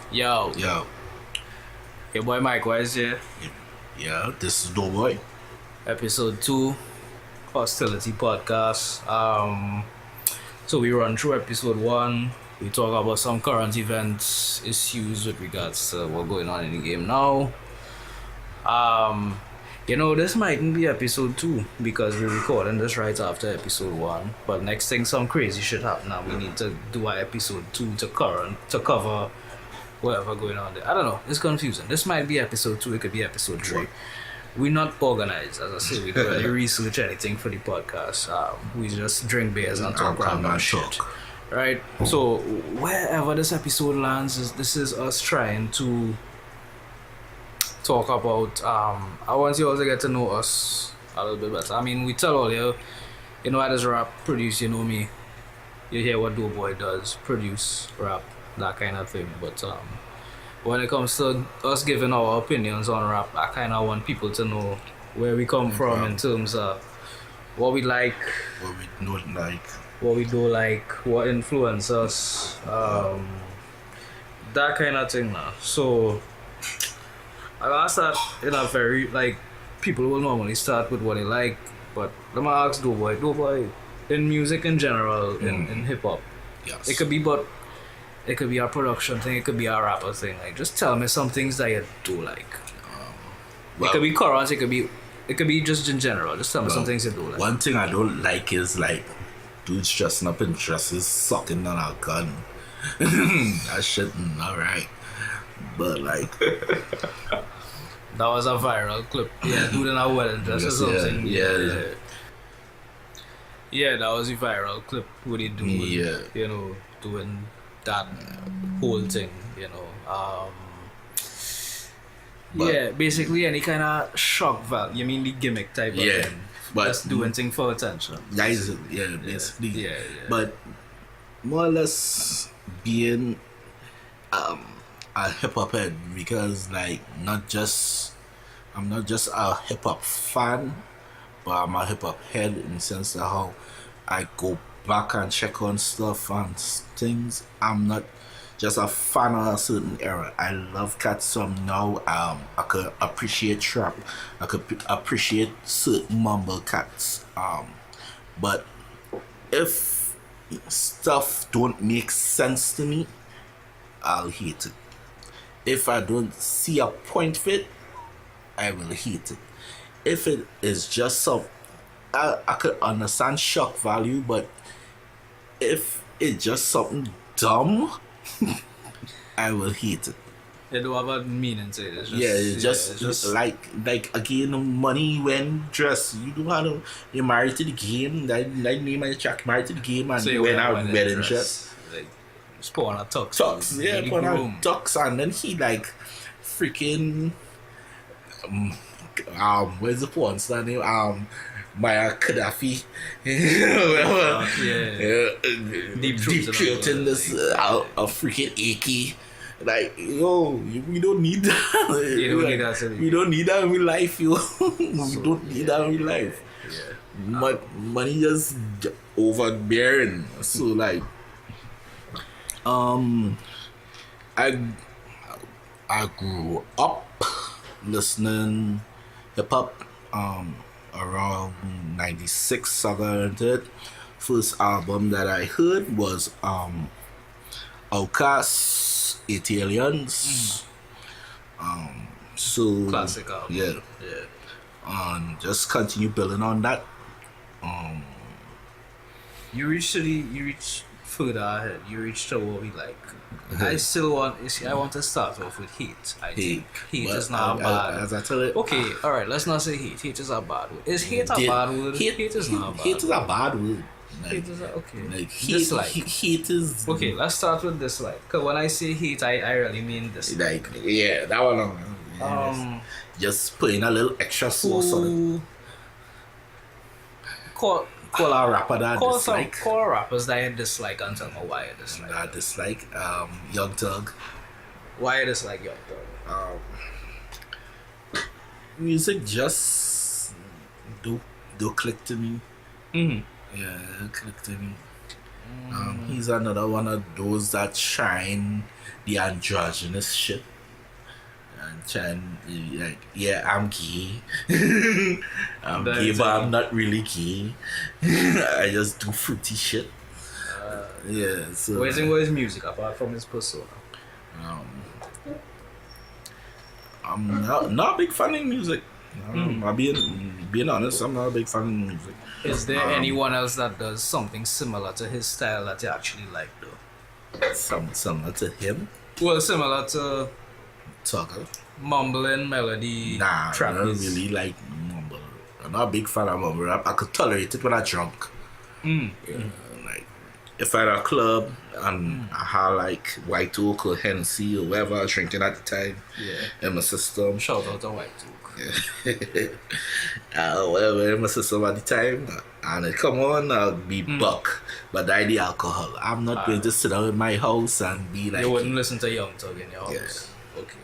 Yo, Yo, your boy Micwise here. yeah, this is Doe Boi. Episode 2, Hostility podcast. So we run through episode 1. We talk about some current events, issues with regards to what's going on in the game now. This mightn't be episode 2 because we're recording this right after episode 1. But next thing, some crazy shit happen now. We need to do our episode 2 to cover whatever going on there. I don't know. It's confusing. This might be episode 2. It could be episode 3. We're not organized, as I say. We don't really research anything for the podcast. We just drink beers and talk random shit. Right? So, wherever this episode lands, this is us trying to talk about. I want you all to get to know us a little bit better. I mean, we tell all you know, I just rap, produce, you know me. You hear what Doe Boi does, produce, rap, that kind of thing. But when it comes to us giving our opinions on rap, I kind of want people to know where we come from in terms of what we like, What we don't like. what we don't like, what influence us, that kind of thing now. So I gotta start in a very, people will normally start with what they like, but let me ask Doe Boi, in music in general, in hip-hop, Yes. it could be a production thing, it could be a rapper thing. Like, just tell me some things that you do like. Well, It could be current, it could be just in general. Just tell me some things you do like. One thing I don't like is dudes dressing up in dresses, sucking on a gun. That shit, alright. But That was a viral clip. Yeah, dude in a wedding dress or something. Yeah, that was a viral clip. What he do? Doing that whole thing. Basically any kind of shock value. You mean the gimmick type of thing? But just doing thing for attention. that is it, basically. Yeah. But more or less being a hip hop head, because I'm not just a hip hop fan, but I'm a hip hop head in the sense of how I go back and check on stuff and things. I'm not just a fan of a certain era. I love cats from now. I could appreciate trap. I could appreciate certain mumble cats. But if stuff don't make sense to me, I'll hate it. If I don't see a point of it, I will hate it. If it is just some, I could understand shock value, but if it's just something dumb, I will hate it. They don't have a meaning to it. It's just like again, money when dress. You do have to, you're married to the game. That name my track, married to the game, and So when I wedding dress. Like, just put on a tux. Tux, put on tux, and then he freaking where's the porn star name? Maya Gaddafi. Deep throating this a freaking AK. We don't need that. You don't need that. We don't need that in real life, yo. We don't need that in real life. Yeah. Money just overbearing. So I grew up listening hip hop around 96. I got into it. First album that I heard was Outkast, Italians. So Classic album. Yeah. Just continue building on that. You reach further ahead. You reach to what we like. I want to start off with Heat. I think Heat is not bad. As I tell it. Okay, alright, let's not say Heat. Heat is a bad word. Is Hate a bad word? Hate is not a bad word. Hate is a bad word. Hate is okay. Dislike. Hate is... Okay, let's start with dislike. Because when I say hate, I really mean dislike. That one. Just putting a little extra sauce on it. Call our rapper that I dislike. Call rappers that I dislike and tell me why I dislike. I dislike Young Thug. Why I dislike Young Thug? Music just do click to me. Mm-hmm. Yeah, click to me. He's another one of those that shine the androgynous shit. And shine, like, yeah, I'm gay. I'm gay, but I'm not really gay. I just do fruity shit. Yeah, so. Where's his music apart from his persona? I'm not a big fan of music. I'm being honest, I'm not a big fan of music. Is there anyone else that does something similar to his style that you actually like though? Similar to him? Well, similar to Tucker? mumbling melody. Nah, I trap don't is- really like mumble. I'm not a big fan of mumble rap. I could tolerate it when I'm drunk. Yeah, like if I'm at a club and I had like White Oak or Hennessy or whatever I was drinking at the time in my system. Shout out to White Oak. Whatever in my system at the time, and it come on, I'll be buck. But I the alcohol. I'm not going to sit down in my house and be like. You wouldn't listen to Young Thug in your house. Okay.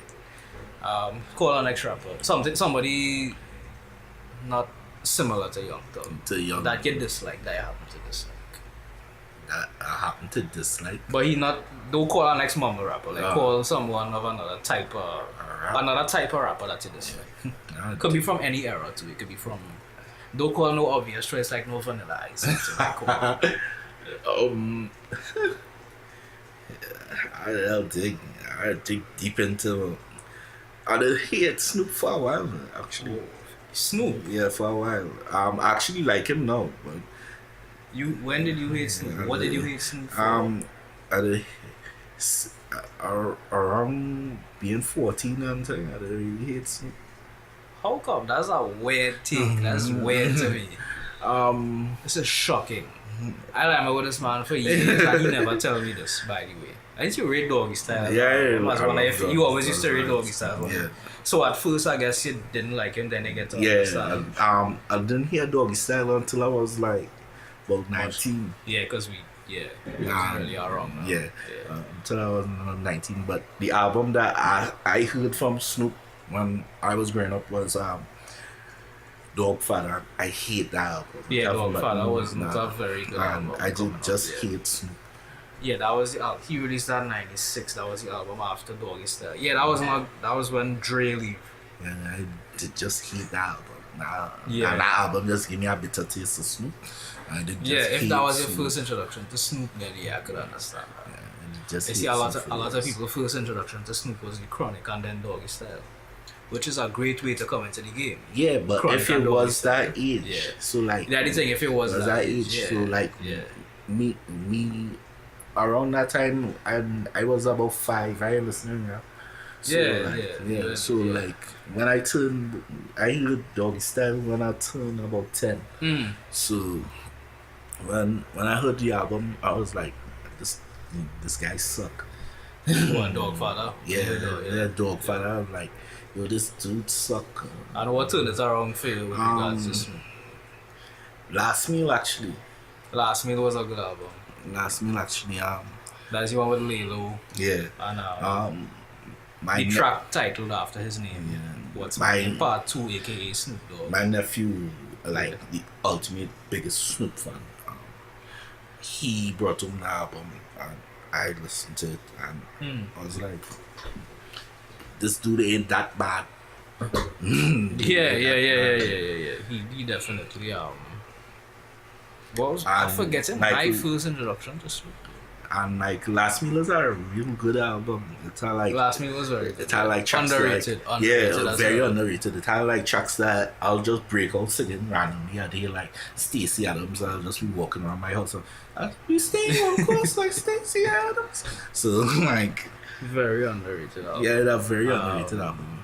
Call our next rapper. Somebody not similar to Young Thug. That you dislike, that you happen to dislike. That I happen to dislike. But don't call our next mumble rapper. Like call someone of another type of rapper that you dislike. Could be from any era too. It could be from. Don't call no obvious choice like no Vanilla Ice. I'll dig deep into. I did hate Snoop for a while actually. Snoop? Yeah, for a while. I actually like him now, but. When did you hate Snoop? What did you hate Snoop for? Around being 14 and thing, I didn't really hate Snoop. How come? That's a weird thing. That's weird to me. This is shocking. I remember with this man for years and he never tell me this, by the way. I used to read Doggy Style. You always used to read Doggy Style. Yeah. So at first I guess you didn't like him, then you get to understand. I didn't hear Doggy Style until I was like about 19. Yeah, because we really are wrong now. Yeah. Until I was 19. But the album that I heard from Snoop when I was growing up was Dog Father. I hate that album. Yeah, Dog Father was not a very good album. I just hate Snoop. Yeah, that was the album. He released that in '96. That was the album after Doggy Style. Yeah, that was when Dre leave. Yeah, I just hate that album. And Yeah. that album just gave me a bitter taste of Snoop. If that was your first introduction to Snoop, then I could understand that. You see, a lot of people first introduction to Snoop was the Chronic and then Doggy Style, which is a great way to come into the game. Yeah, but Chronic if it and Doggy was Style. that age, Yeah. so like That is saying if it was that age, so like me around that time I was about 5. I listening now. So So like when I heard Doggy Style when I turned about 10. So when I heard the album, I was like, this guy suck. One Dog Father. Yeah, Dog Father. I was like, yo, this dude suck. And what turned it around for you with regards to Snoop? Last Meal actually. Last Meal was a good album. Last Meal actually. That's the one with Lilo. Yeah. And my track titled after his name. Yeah. What's my name? Part 2, aka Snoop Dogg. My nephew, like the ultimate biggest Snoop fan. He brought home the album and I listened to it and I was like, this dude ain't that bad. Yeah. He definitely I'm forgetting my first introduction to Snoop. And like Last Meal is a real good album. It's like Last Meal was very good. It had like tracks underrated. Very underrated. It had like tracks that I'll just break out singing randomly. I'd hear like Stacey Adams. I'll just be walking around my house. I'll be staying on course like Stacey Adams. So like very underrated album. Yeah, that very underrated album.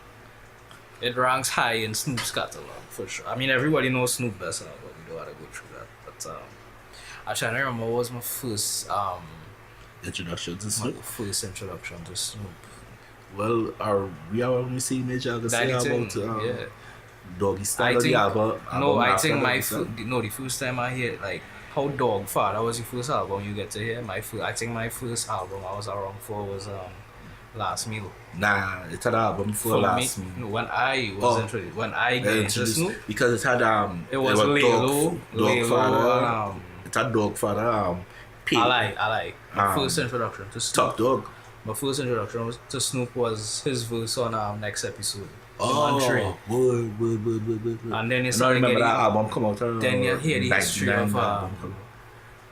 It ranks high in Snoop's catalog for sure. I mean, everybody knows Snoop best now, but we don't have to go through that. But I'm trying to remember what was my first introduction to Snoop. My first introduction to Snoop. Well, are we on the same age? I'll say about Doggy Style. The first time I hear like how Dog Father was the first album you get to hear. I think my first album I was around for was Last Meal. Nah, it had an album for Last Meal. No, when I was introduced, when I got into Snoop, because it had it was Lilo, Dog Father. It had Dog Father. Pay. I like. My first introduction to Snoop. Top Dog. My first introduction to Snoop was his verse on next episode. Oh, Trey. boy. And then you I started remember getting, that album come out. then you hear the history of album.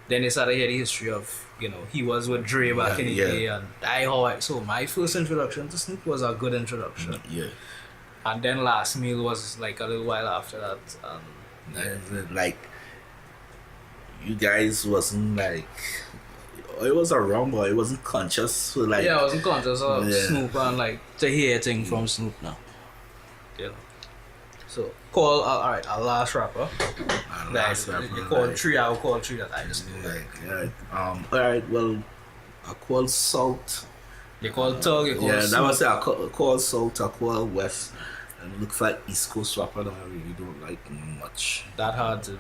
then you started hear the history of, you know, he was with Dre back in the day, and so my first introduction to Snoop was a good introduction. Yeah. And then Last Meal was like a little while after that. Like, you guys wasn't like, it was around, but it wasn't conscious. So like, I wasn't conscious of Snoop and like to hear thing from Snoop now. You know. So call alright, our last rapper. You call three, I will call three that I just know. Alright, well, I call Salt. You call Tug, you call that Snoop. was it. I call Salt, I call West. And it looks like East Coast rapper that I really don't like much. That hard to do.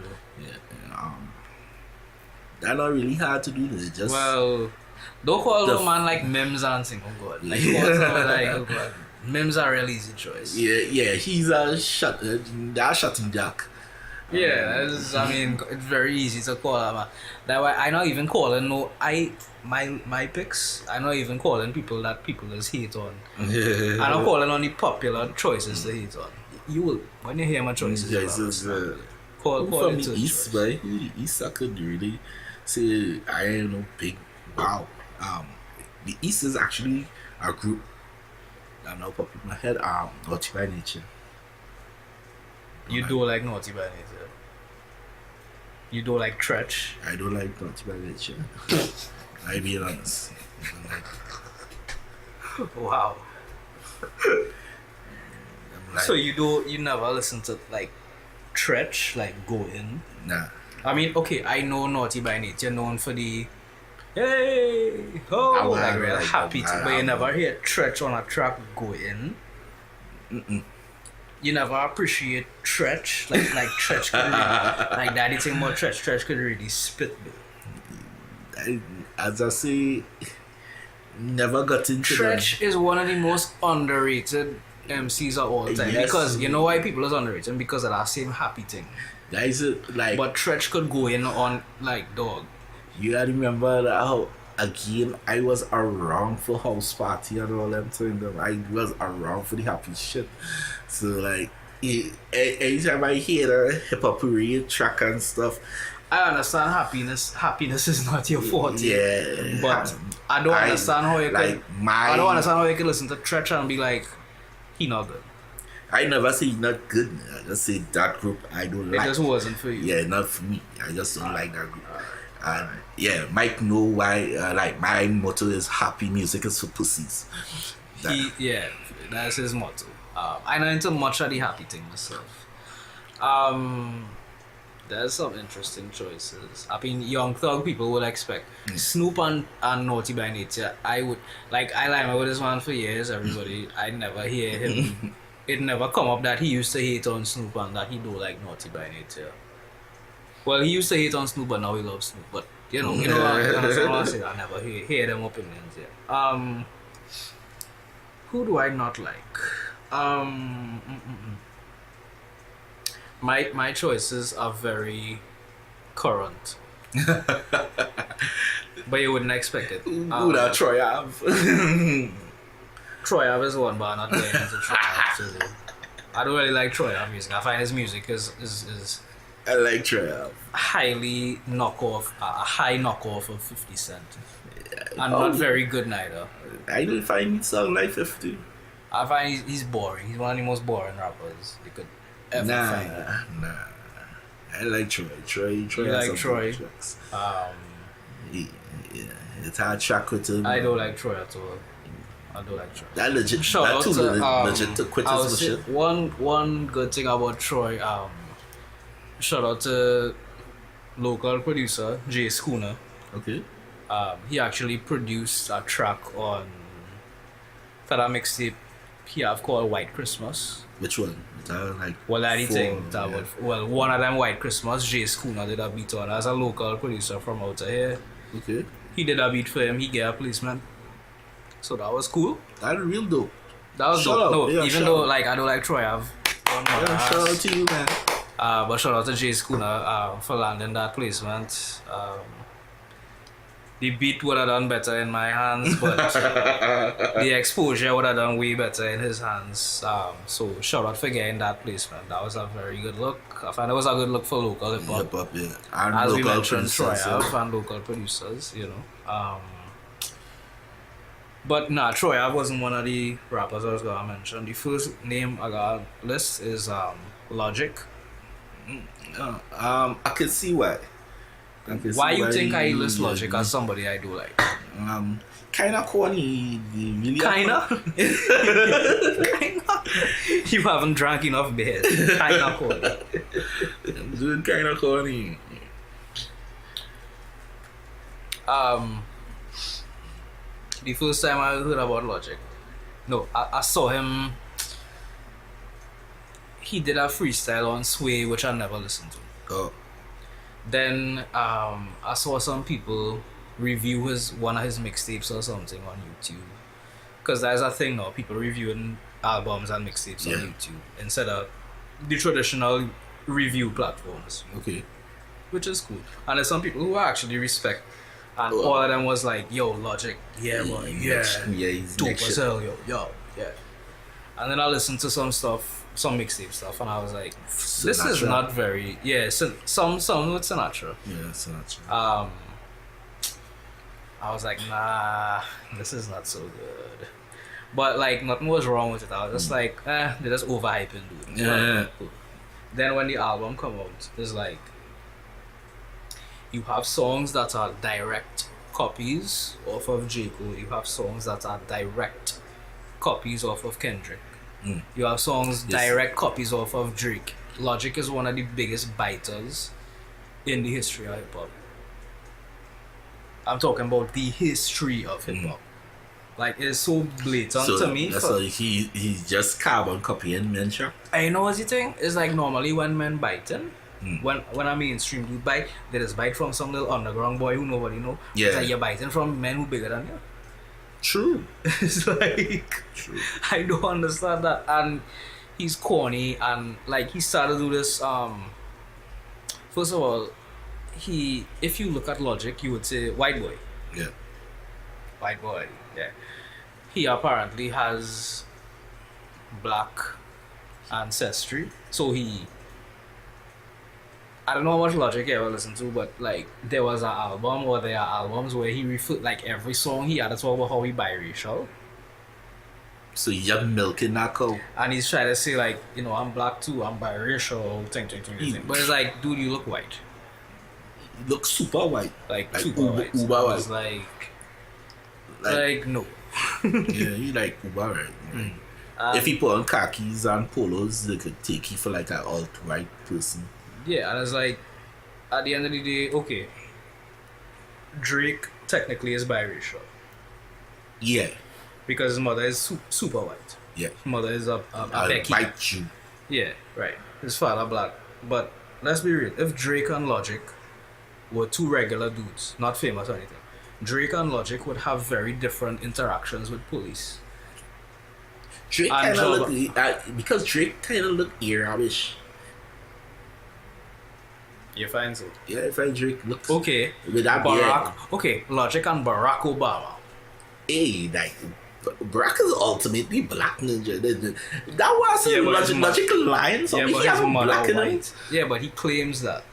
That not really hard to do. It's just don't call no man like Mims and sing. Oh God, like call someone like oh God. Mims are a real easy choice. Yeah, he's a shutting jack. I mean, it's very easy to call him. That why I not even calling my picks. I not even calling people that people just hate on. I'm not calling on the popular choices to hate on. You will when you hear my choices. Call from it the East, but the East I could really say I ain't no big wow. The East is actually a group. I know pop in my head. Naughty by Nature. You don't like Naughty by Nature. You don't like Tretch. I don't like Naughty by Nature. I be honest. Wow. So you never listen to like Tretch, like Go In? Nah. I mean, okay, I know Naughty by Nature known for the hey ho like real happy, but you never hear Tretch on a track Go In. You never appreciate Tretch, like Tretch could really, like that. It's more Tretch could really spit. As I say, never got into Tretch is one of the most underrated MCs of all time. Yes. Because you know why people is underrated? Because of that same happy thing. That is like. But Tretch could go in on like dog. You gotta remember that how again I was around for house party and all them things. I was around for the happy shit. So like anytime I hear the hip hop track and stuff, I understand happiness is not your forte. Yeah. But I don't understand how you I don't understand how you can listen to Tretch and be like, he not good. I never say he's not good. I just say that group I don't like. It just wasn't for you. Yeah, not for me. I just don't like that group. And yeah, Mike know why. Like my motto is happy music is for pussies. That's his motto. I know into much of the happy thing myself. There's some interesting choices. I mean, Young Thug people would expect Snoop and Naughty by Nature. I would I like with this man for years. Everybody, I never hear him. It never come up that he used to hate on Snoop and that he don't like Naughty by Nature. Well, he used to hate on Snoop, but now he loves Snoop. But you know what I'm saying? I never hear them opinions. Yeah. Who do I not like? My choices are very current. But you wouldn't expect it. Who that Troy Ave? Troy Ave is one, but I'm not going into Troy Ave. So I don't really like Troy Ave music. I find his music is I like Troy Ave. Highly a high knockoff of 50 Cent. And not very good neither. I don't find it sound like 50. I find he's boring. He's one of the most boring rappers you could ever find. Nah. I like Troy. Troy you like Troy? Tracks. It's hard track with him. I don't like Troy at all. I don't like Troy. That legit. Legit to quit his shit. One good thing about Troy. Shout out to local producer Jay Schooner. Okay. He actually produced a track on for that mixtape he have called White Christmas. Which one? One of them White Christmas, Jay Schooner did a beat on as a local producer from out here. Okay. He did a beat for him, he get a placement. So that was cool. That's real dope. That was dope. No, even though I don't like Troy, I've shout out to you, man. But shout out to Jay Schooner for landing that placement. the beat would have done better in my hands, but the exposure would have done way better in his hands. So shout out for getting that placement. That was a very good look. I find it was a good look for local hip hop. Hip hop, yeah. And As we local mentioned, producers, Troy and local producers, you know. But nah, Troy Ave wasn't one of the rappers I was gonna mention. The first name I got list is Logic. I can see why. Why you think I list Logic as somebody I do like? Kinda corny. Really Kinda? Kinda? You haven't drank enough beer. Kinda corny. Dude, kinda corny. The first time I heard about Logic, no, I saw him. He did a freestyle on Sway, which I never listened to. Oh. Then I saw some people review one of his mixtapes or something on YouTube. Because there's a thing now, people reviewing albums and mixtapes on YouTube instead of the traditional review platforms. Okay. Which is cool. And there's some people who I actually respect. And all of them was like, yo, Logic, yeah, boy, yeah. Yeah, he's dope next as shit. hell, yeah. And then I listened to some stuff, some mixtape stuff, and I was like, this is Sinatra. not very, some with Sinatra. Yeah, Sinatra. I was like, nah, this is not so good. But like, nothing was wrong with it. I was just like, they're just overhyping, dude. Yeah. Then when the album come out, it's like, you have songs that are direct copies off of J. Cole. You have songs that are direct copies off of Kendrick. You have songs direct copies off of Drake. Logic is one of the biggest biters in the history of hip hop. I'm talking about the history of hip hop. Like, it's so blatant to me. So he's just carbon copying mention. And you know what's the thing? It's like normally when men biting, when a mainstream dude bite, they just bite from some little underground boy who nobody know. Yeah. It's like you're biting from men who bigger than you. True. It's like, True. I don't understand that. And he's corny, and like he started to do this. First of all, if you look at Logic, you would say white boy. Yeah. White boy, yeah. He apparently has black ancestry, so I don't know how much Logic you ever listened to, but like there was an album, or there are albums where he referred, like every song he had to talk about how he biracial, So you're milking that cow. and he's trying to say like, you know, I'm black too, I'm biracial, thing. But it's like, dude, you look white, You look super white. like Like super uber- white. uber So white. it's like no. Yeah, you like uber right. If you put on khakis and polos, they could take you for like an alt-right person. Yeah, and it's like, at the end of the day, okay, Drake technically is biracial Yeah. because his mother is super white. Yeah. His mother is a I'll Becky. bite you. Yeah, right. His father black. But let's be real, if Drake and Logic were two regular dudes, not famous or anything, Drake and Logic would have very different interactions with police. Drake And kind of Job- look because Drake kind of look Arabish. You find so? Yeah, if I Drake looks Okay. with that Barack. beard. Okay, Logic and Barack Obama. Hey, like Barack is ultimately black ninja. That was Yeah, a but his logical line. So Yeah, he but have his a mother black in him. white. Yeah, but he claims that.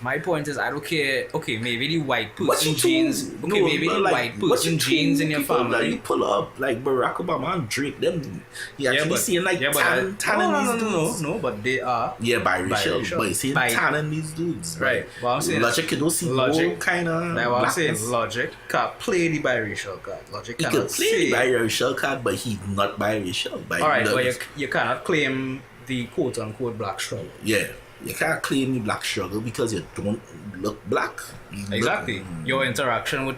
My point is, I don't care. Okay, maybe the white But person you jeans. too- Okay, no, maybe but the like, white but person you jeans two in your people that you family. pull up like Barack Obama and Drake, them you actually seeing like tanning these dudes. No, but they are. Yeah, biracial, Biracial. but you see tanning these dudes. Right. Well, I'm saying Logic can see Logic kind of Like what I'm saying, blackness. Logic can't play the biracial card. Logic He cannot could play the say. biracial card, but he's not biracial. Alright, but you cannot claim the quote unquote black struggle. Yeah, you can't claim the black struggle because you don't look black. You look- Exactly. Your interaction with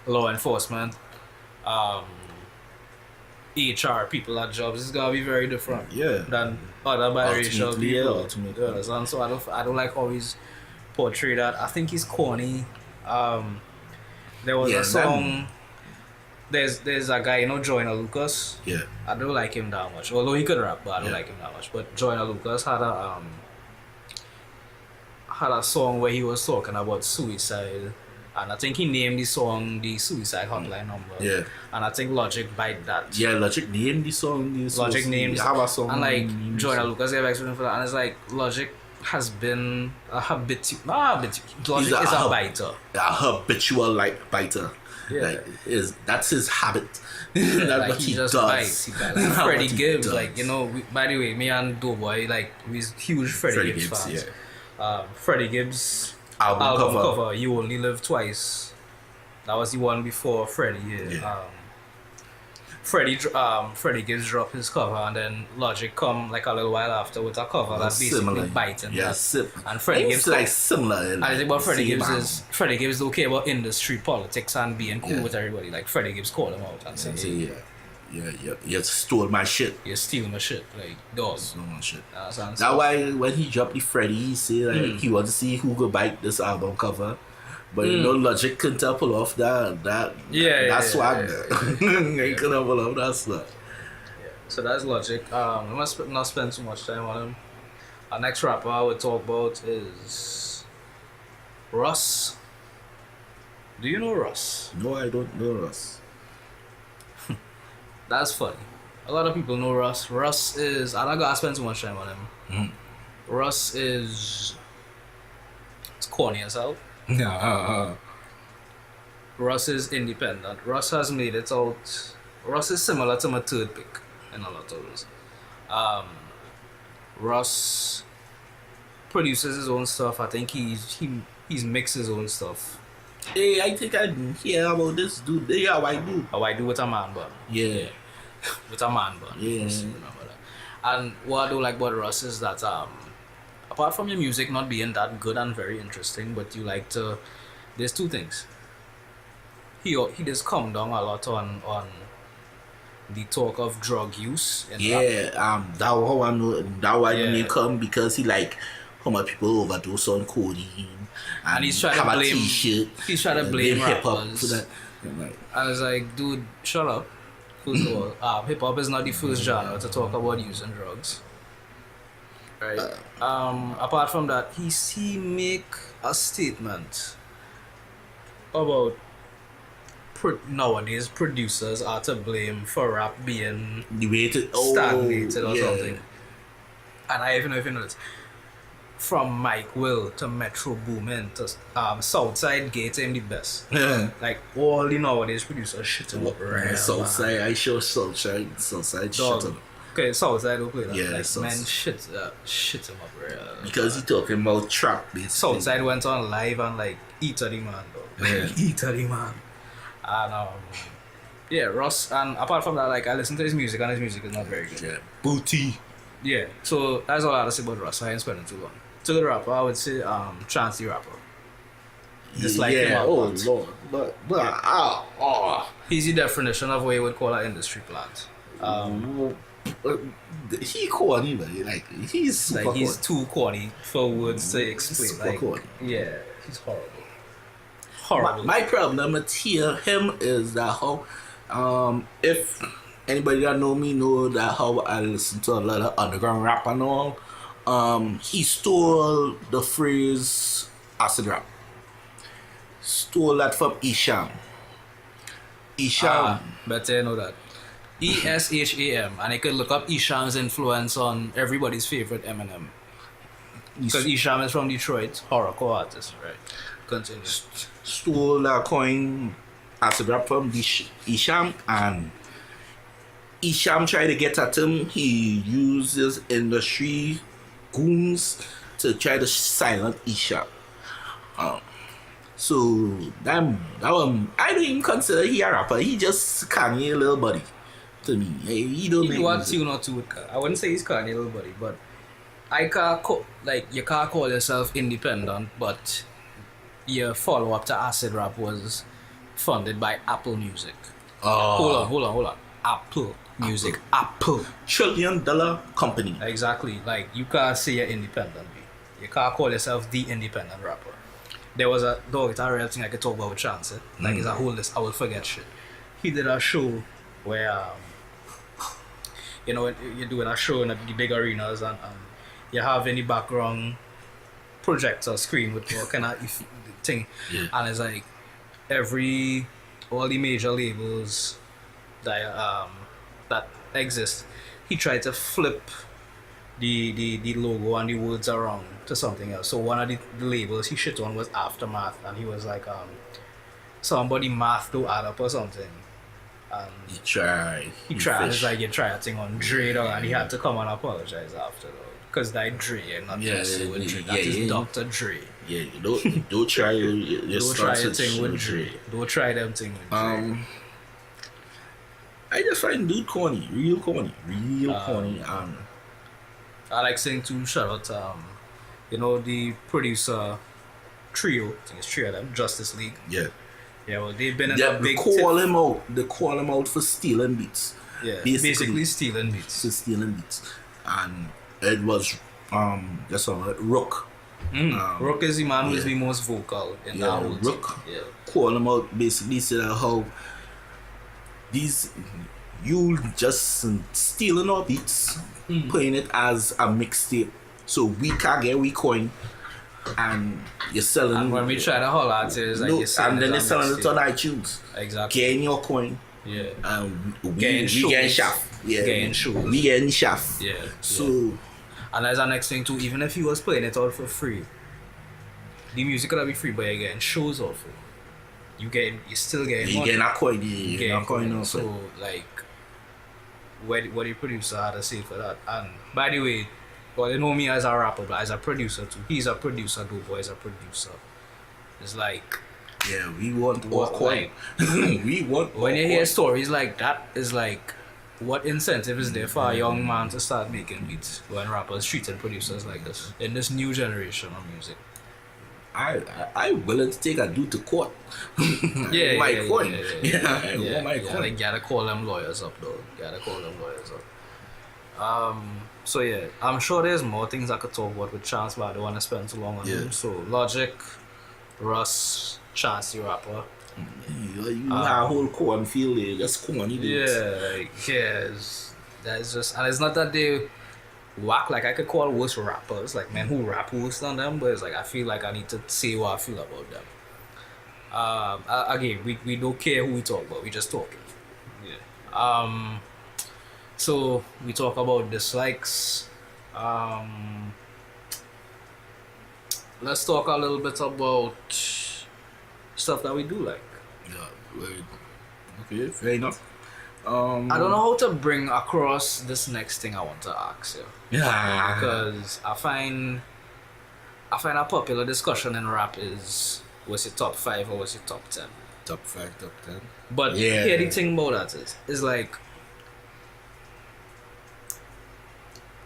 law enforcement, HR people at jobs is gonna be very different. Yeah. Than other biracial Ultimately, people. yeah, ultimately. You understand? So I don't like how he's portrayed that. I think he's corny. There was Yeah, a song. There's a guy, you know, Joyner Lucas. Yeah. I don't like him that much. Although he could rap, but I don't Yeah. like him that much. But Joyner Lucas had a song where he was talking about suicide And I think he named the song the Suicide Hotline number. Yeah. And I think Logic bite that. Yeah, Logic named the song. Logic names. Have a song. And like Jordan Lucas gave explanation for that. And it's like Logic has been a habitual. Logic is a biter. A habitual like biter. Yeah. Like, that's his habit. That's like what he just does. bites. He bites. Like Freddie Gibbs, like, you know, by the way, me and Doe Boi, like, we're huge Freddie Gibbs fans. Yeah. Freddie Gibbs Album cover, You Only Live Twice. That was the one before Freddie. Yeah. Freddie Gibbs dropped his cover, and then Logic come like a little while after with a cover that basically bites and and Freddie Gibbs like similar. And the thing about Freddie Gibbs is Freddie Gibbs don't care about industry politics and being cool with everybody. Like Freddie Gibbs called him out and said, you stole my shit. You steal my shit, like dog. Stole my shit. That's why when he dropped the Freddie, he said like he wanted to see who could bite this album cover. But you know, Logic couldn't pull off that swag. He couldn't pull off that swag. Yeah. So that's Logic. We must not spend too much time on him. Our next rapper I would talk about is Russ. Do you know Russ? No, I don't know Russ. That's funny. A lot of people know Russ. Russ is... I'm not gonna spend too much time on him. Russ is... It's corny as hell. Russ is independent. Russ has made it out... Russ is similar to my third pick in a lot of ways. Russ produces his own stuff. I think he's mixed his own stuff. Hey, I think I didn't hear about this dude. Yeah, white dude. A white dude with a man bun. Yeah. With a man bun. Yeah. Remember that. And what I do like about Russ is that apart from your music not being that good and very interesting, but you like to... There's two things. He just come down a lot on the talk of drug use. That how I know that why the name come, because he like how much people overdose on codeine and he's trying to blame t-shirt, he's trying to blame hip hop rappers for that. And it's like, dude, shut up. First of all, hip hop is not the first genre to talk about using drugs, right? Apart from that, he make a statement about nowadays producers are to blame for rap being stagnated or something. And I even know if you know this. From Mike Will to Metro Boomin to Southside Gate him the best. Yeah. Like all the nowadays producers shit him up right. Southside, I show Southside shit him. Okay, Southside will play that. Yeah, like, man, shit him up right. Because he talking about trap basically. Southside went on live and like eat the man though. Yeah. Eat the man. And Russ, and apart from that, like I listen to his music and his music is not very good. Yeah. Booty. Yeah, so that's all I have to say about Russ. I ain't spending too long. To the rapper, I would say Chance the Rapper. Dislike him a lot. Lord. He's the definition of what you would call an industry plant. He corny, but like he's super like he's corny. too corny for words to explain. Super Like, corny. yeah, he's horrible. Horrible. My problem with him is that how if anybody that know me know that how I listen to a lot of underground rap and all, he stole the phrase acid rap. Stole that from Isham. Better know that. ESHAM, and I could look up Isham's influence on everybody's favorite Eminem. Because Isham is from Detroit, horrorcore artist, right? Continue. Stole that coin acid rap from Isham, and Isham tried to get at him. He uses industry goons to try to silence Isham. So that one, I don't even consider he a rapper. He just Kanye little buddy to me. He don't make what tune or two. I wouldn't say he's Kanye little buddy, but I can't you can't call yourself independent, but your follow up to acid rap was funded by Apple Music. Hold on. Apple Music. Apple. $1 trillion company. Exactly. Like you can't say you're independent. You can't call yourself the independent rapper. There was it's a real thing I could talk about with Chance. Like it's a whole list. I will forget shit. He did a show where you're doing a show in the big arenas and you have any background projector screen with all kind of thing, and it's like all the major labels that exist, he tried to flip the logo and the words around to something else. So one of the labels he shit on was Aftermath, and he was like, somebody math to add up or something. And He tried. he tried. It's like you try a thing on Dre, though, and he had to come and apologize after, though, because that Dre and not messing with Dre. That is Dr. Dre. Yeah, don't try your Don't try your thing with Dre. Don't try them thing with Dre. I just find dude corny, real corny. I like saying to shout out, the producer trio. I think it's three of them. Justice League. Yeah. Yeah, well, they've been in Yeah, a big. him out. They call him out for stealing beats. Yeah, basically stealing beats. For stealing beats, and it was just Rook. Rook is the man who is the most vocal in that whole Rook. thing. Yeah. Call him out. Basically, said how you just stealing our beats, putting it as a mixtape, so we can get we coin. And you're selling. And when we try to holler at it, it's like you're selling. And then they're selling it on iTunes. Exactly. Getting your coin. Yeah. And we getting shaft. Yeah. Getting shows. We getting shaft. Yeah. So. Yeah. And there's our next thing too. Even if you was playing it out for free, the music could be free, but you're getting shows off it. You're still getting money. You're getting a coin. You're getting a coin. So like, what the producer had to say for that? And by the way. Well, they know me as a rapper, but as a producer too. He's a producer, Doe Boi is a producer. It's like... Yeah, we want more coin. We want more when you hear stories like that, it's like, what incentive is there for a young man to start making beats when rappers treating producers like this in this new generation of music? I willing to take a dude to court. Yeah, my coin. Yeah, my coin. Like, gotta call them lawyers up, though. So yeah, I'm sure there's more things I could talk about with Chance, but I don't want to spend too long on him. So Logic, Russ, Chance the rapper. You have a whole cornfield there, just corny dudes. That's just, and it's not that they whack. Like I could call worse rappers, like men who rap worse than them, but it's like I feel like I need to say what I feel about them. Again, we don't care who we talk about, we just talking. Yeah. So we talk about dislikes. Let's talk a little bit about stuff that we do like. Yeah, okay, fair enough. I don't know how to bring across this next thing I want to ask you. Yeah. Because I find a popular discussion in rap is, was it top 5 or was it top 10? Top 5, top 10. But here the thing about that is like,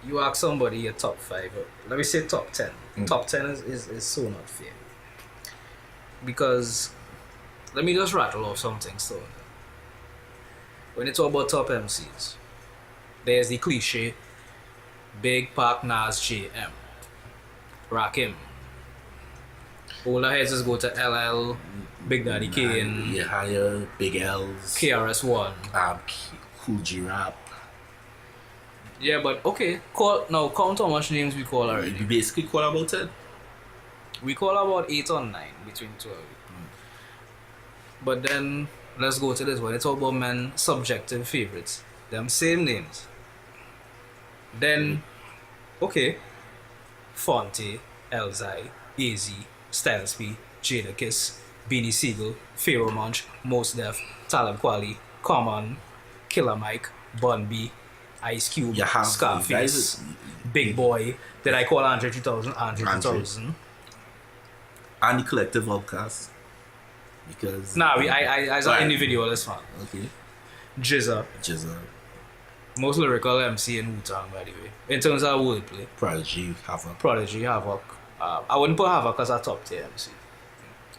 you ask somebody a top 5, let me say top 10. Top 10 is so not fair. Because, let me just rattle off some things though. When you talk about top MCs, there's the cliche, Big Pac, Nas, JM, Rakim. Older heads just go to LL, Big Daddy Kane, higher, Big L's, KRS-One, Cool G Rap. Yeah, but okay, count how much names we call already. We basically call about 10. We call about 8 or 9 between 12. But then let's go to this one. It's all about men subjective favorites. Them same names. Then okay, Fonte, Elzai, AZ, Styles P, Jadakiss, Beanie Siegel, Pharaoh Monch, Mos Def, Talib Kweli, Common, Killer Mike, Bun B, Ice Cube, Scarface, Big Boy. Did I call Andre 2000? Andre 2000. And the Collective Outcast. Because I saw individualist fan. Okay. Jizza. Most lyrical MC in Wu-Tang, by the way. In terms of wordplay. Prodigy, Havoc. I wouldn't put Havoc as a top tier MC.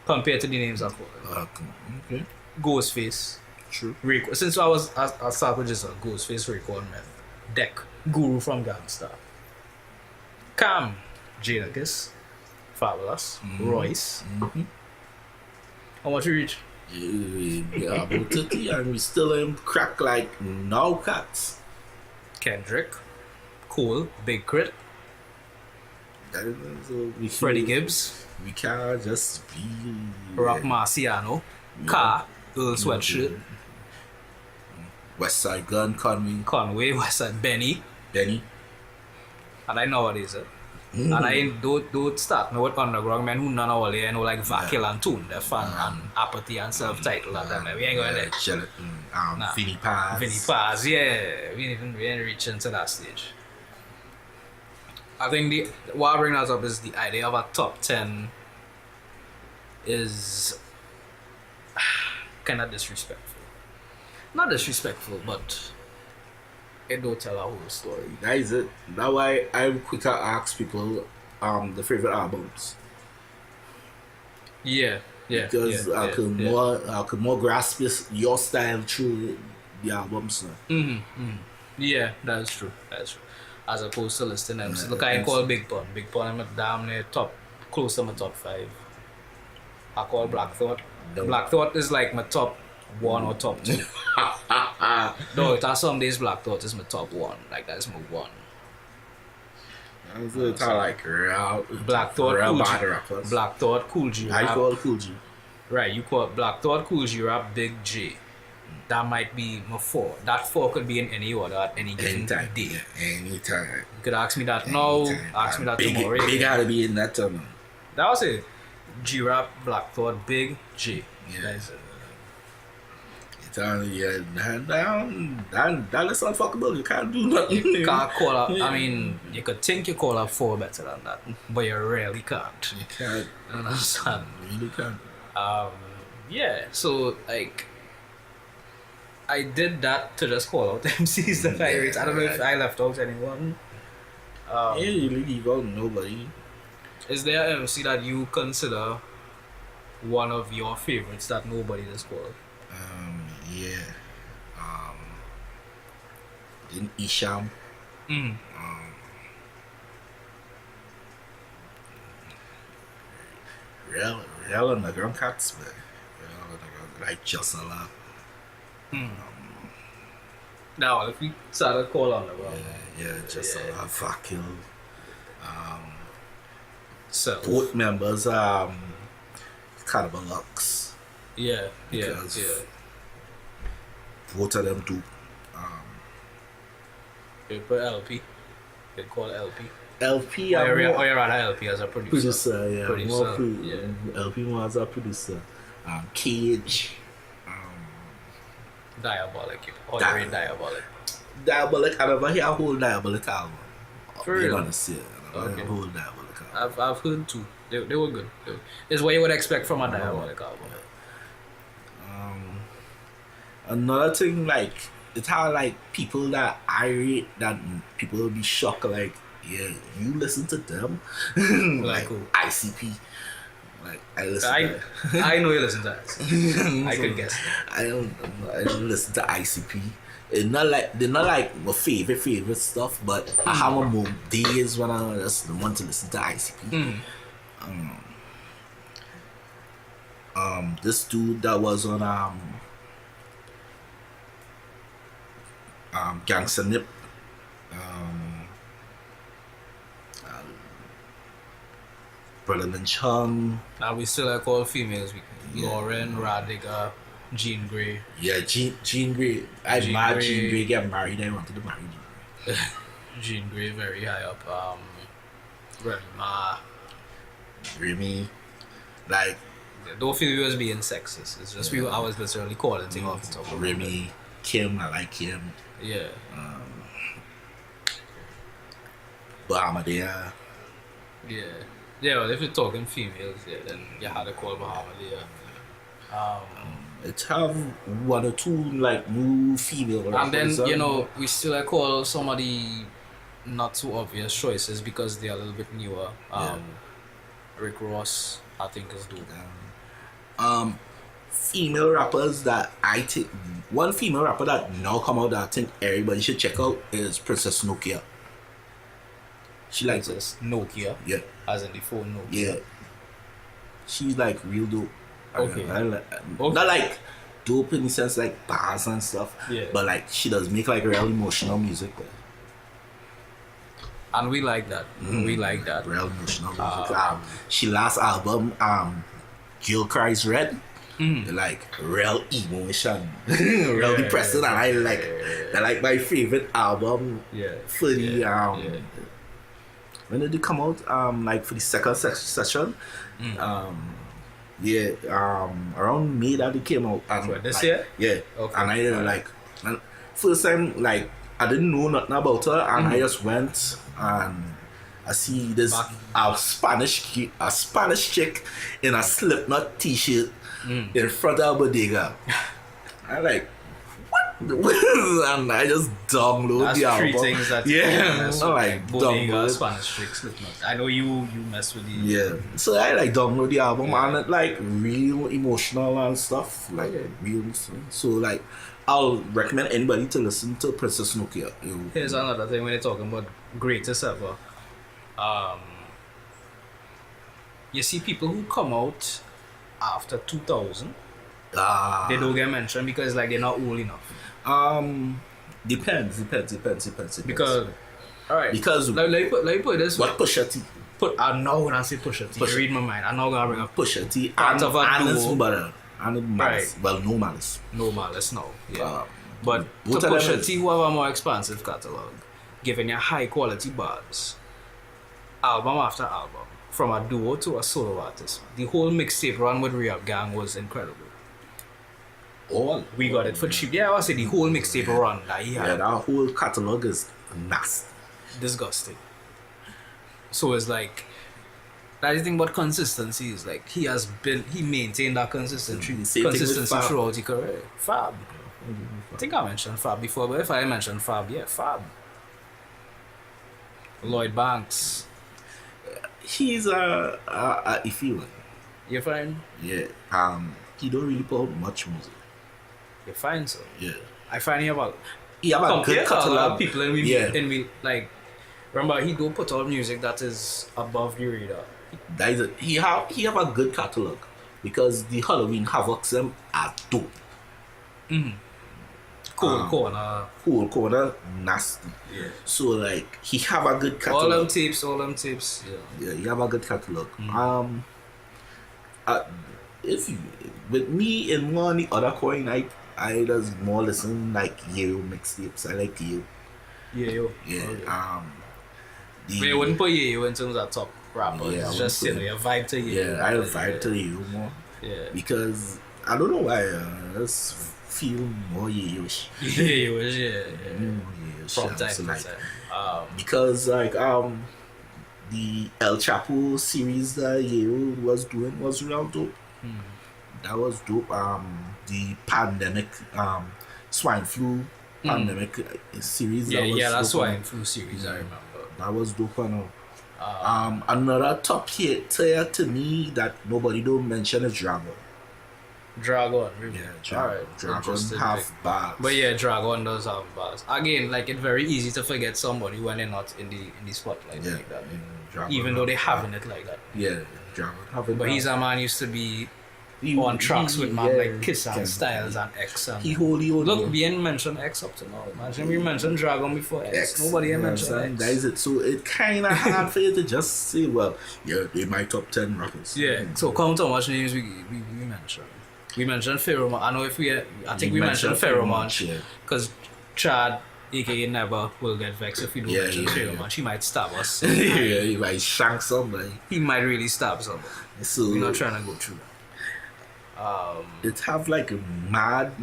Compared to the names I called. Okay. Ghostface. True. Since I started with Jizza, Ghostface, Raekwon, Meth, Deck, Guru from Gangsta, Cam, Jadakiss, Fabulous, Royce. How much you reach? Yeah, about 30, and we still in crack like no cats. Kendrick, Cole, Big Crit, So Freddie Gibbs, We can't just be Rock Marciano, Car, Earl Sweatshirt, West Side Gun, Conway, West Side Benny, Benny. and I know what is it. And I don't start no with underground men who none all there, like Vakil and Tune, the fun and Apathy and self-titled and them. We ain't going there. Gelatin, Nah. Vinny Paz. Vinny Paz, yeah. We ain't reach into that stage. I think what I bring that up is the idea of a top 10 is kind of disrespectful. Not disrespectful, but it don't tell a whole story. That is it. That's why I quicker ask people the favorite albums. Yeah. Because I could more grasp your style through the albums. Yeah, that's true. As opposed to listing them. So look, I call Big Pun. Big Pun, I'm damn near close to my top 5. I call Black Thought. No. Black Thought is like my top 1 or top 2. No, it has some days Black Thought is my top 1. Like that's my 1. It's like real Black Thought, real Cool G. bad rappers. Black Thought, Cool G. I rap. call Cool G. Right, you call Black Thought, Cool G, rap, Big J. That might be my 4. That 4 could be in any order at any given Anytime. day. Anytime. You could ask me that now, ask me that tomorrow. Big gotta be in that time. That was it. G-Rap, Black Thought, Big J. Yeah. That is it. That is unfuckable. You can't do nothing. You can't call up, I mean, you could think you call up 4 better than that, but you really can't. You can't. You understand? You really can't. Yeah, so like I did that to just call out MCs that I rate. I don't know if I left out anyone. Yeah, you leave out nobody. Is there an MC that you consider one of your favorites that nobody has called? Yeah. In Isham. Real underground cats, man. Real underground, like just a lot. Now, if we started call on the world, Yeah, just a lot. Vakil. so Both members, Cannibal Lux. yeah. Because both of them do. You put LP. You call it LP. LP, Or you rather LP as a producer. producer, yeah. Producer, More LP more as a producer. Cage. Diabolic. Or Di- you rate Diabolic. Diabolic, I never hear a whole Diabolic album. For real? Honestly, I never hear a whole Diabolic album. I've heard 2. They were good. It's what you would expect from a Diabolic album. Another thing, like, it's how, like, people that I rate, that people will be shocked, like, yeah, you listen to them? Like who? ICP. Like, I listen to I know you listen to that. I could guess. I don't listen to ICP. They're not like my favorite stuff, but I have more days when I just want to listen to ICP. This dude that was on Gangsta Nip, Brother Chung. Now we still like all females. Lauren, Radiga, Jean Grey. Yeah, Jean Grey. Jean mad Grey. Jean Grey get married. I wanted to marry Jean Grey. Jean Grey very high up. Remy Ma. Remy, like Don't feel we was being sexist. It's just I was literally calling things off the top of my head. Remy, Kim. I like Kim. Yeah. Bahamadia. Yeah. Yeah, well, if you're talking females, then you had to call Bahamadia. It have one or two like new female And then, rappers, we still like call some of the not so obvious choices because they're a little bit newer. Rick Ross, I think, is dope. female rappers that I think, one female rapper that now come out that I think everybody should check out is Princess Nokia. She like Princess Nokia, yeah, as in the phone Nokia. yeah. She's like real dope. Okay. Okay. Okay. Not like dope in the sense like bars and stuff. Yeah. But like she does make like real emotional music. And we like that. We like that. Real emotional music. She last album, Girl Cries Red. like real emotion, real depressing, and I like they're like my favorite album for the when did it come out? Like for the second session, around May that it came out. And this like, year? Yeah. Okay. And I like, and first time like I didn't know nothing about her, and I just went and I see this a Spanish chick in a Slipknot t-shirt in front of a bodega. I like, what? And I just download the album. That's three things that I'm like bodega, Spanish chick, Slipknot. I know you mess with the so I like download the album and it like real emotional and stuff, like real. So like I'll recommend anybody to listen to Princess Nokia. Here's another thing when you're talking about greatest ever. You see people who come out after 2000, they don't get mentioned because like they're not old enough. Depends. Because alright, because let me put it this way. What Pusha T? I'm not gonna say Pusha T. You read my mind. I'm not gonna bring up Pusha T Part of a and duo. his brother. And Malice. Right. Well, no Malice. No malice, no. Yeah. But to Pusha T, who have a more expansive catalog, giving you high quality bars, album after album, from a duo to a solo artist. The whole mixtape run with Rehab Gang was incredible. We got it for cheap. Yeah, I was say the whole mixtape run that he had. Yeah, that whole catalog is nasty. Disgusting. So it's like, that's the thing about consistency is like he maintained that consistency throughout his career. Fab. I think I mentioned Fab before, but if I mentioned Fab, Fab. Lloyd Banks. He's a iffy one. You find? Yeah. He don't really put out much music. You find so? Yeah. I find he have a good catalog. People and we like. Remember, he don't put out music that is above the radar. That is it. He have a good catalog because the Halloween Havocs them are dope. Cool corner, nasty. Yeah. So like he have a good catalog. All them tapes. Yeah, he have a good catalog. If you, with me in one other coin, I just more listen like Yeo mixtapes. I like Yeo. Yeah. Okay. But you wouldn't put Yeo in terms of top rapper. Yeah, it's just you vibe to Yeo. Yeah, I vibe to Yeo more. Yeah. Because I don't know why. I just feel more Yeo-ish. Yeah. From time to time. Because like the El Chapo series that Yeo was doing was real dope. That was dope. The pandemic swine flu pandemic series. That swine flu series. I remember. That was dope. Another top tier to me that nobody don't mention is Dragon. Dragon, really? Yeah, Dragon have bars. But yeah, Dragon does have bars. Again, like it's very easy to forget somebody when they're not in the spotlight like that. Even though they having it like that. Yeah, Dragon having. But he's a man used to be on tracks with man like Kiss and Styles and X and look, we ain't mentioned X up to now. Imagine we mentioned Dragon before X. Nobody ain't mentioned X. That is it. So it kinda hard for you to just say, well, yeah, they my top 10 rappers. Yeah. So count how much names we mentioned. We mentioned Pheromone. I know if I think we mentioned Pheromone because Chad, aka Never, will get vexed if we don't mention Pheromone. She might stab us. Yeah, he might shank somebody. He might really stab somebody. So we're not trying to go through that. It have like mad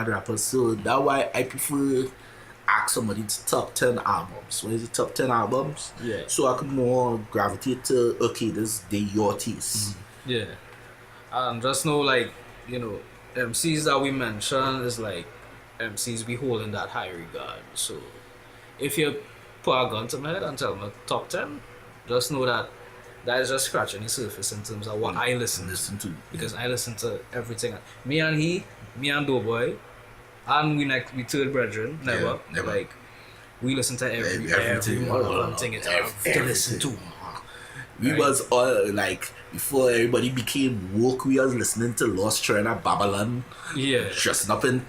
rappers. So that's why I prefer ask somebody to top 10 albums. When is it top 10 albums? Yeah. So I could more gravitate to this they your taste. Yeah. Just know like, MCs that we mention is like MCs we hold in that high regard. So if you put a gun to my head and tell me top 10, just know that is just scratching the surface in terms of what I listen to. Because I listen to everything. Me and Doe Boi, and we third brethren, never. Like, we listen to every one of them thing it's to listen to. We was all like, before everybody became woke, we was listening to Lost China Babylon. Yeah. Dressing up in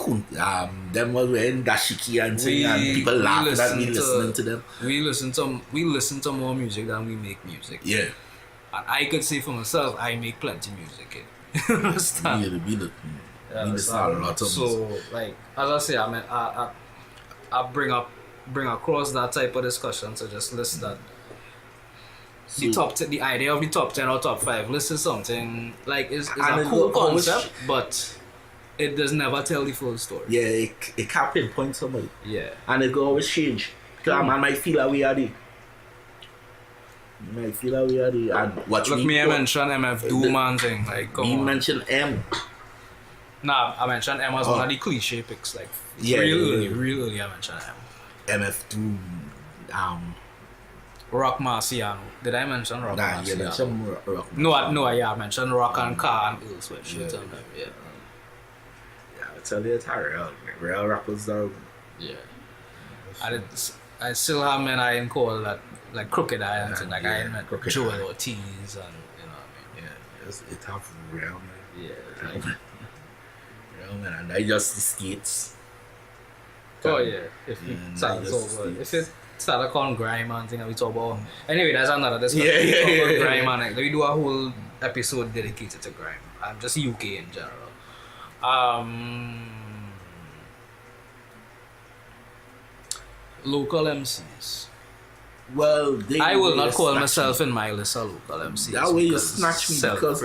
them was wearing dashiki and thing, and people laughing at me listening to them. We listen to more music than we make music. Yeah. And I could say for myself, I make plenty music. You understand? We listen a lot of music. So, like, as I say, I mean, I bring across that type of discussion to just list that. The idea of the top 10 or top 5 list is something like is a cool concept, but it does never tell the full story. Yeah, it can't pinpoint somebody. Yeah. And it go always change. Because a man might feel that we are the. You might feel that we are the. And watch Look, I mentioned MF Doom and thing. Like, come you on. mentioned M. Nah, I mentioned M as one of the cliche picks. Like, real early I mentioned M. MF Doom. Rock Marciano. Did I mention Rock Marciano? You mentioned Rock. I mentioned Rock and Car and Earl Sweat. Yeah, I tell you, it's hard. Real rappers are. Yeah. I still have men I call that like Crooked Eye and like I met Joel Ortiz and you know what I mean. Yeah, it's tough for real man. Yeah. Like, real man, and I just the skates. Oh yeah. If it started calling grime and thing we talk about. Anyway, that's another discussion. Yeah. Grime and like, we do a whole episode dedicated to grime. Just UK in general. Local MCs. Well, I will not call myself in my list a local MCs. That way you snatch me because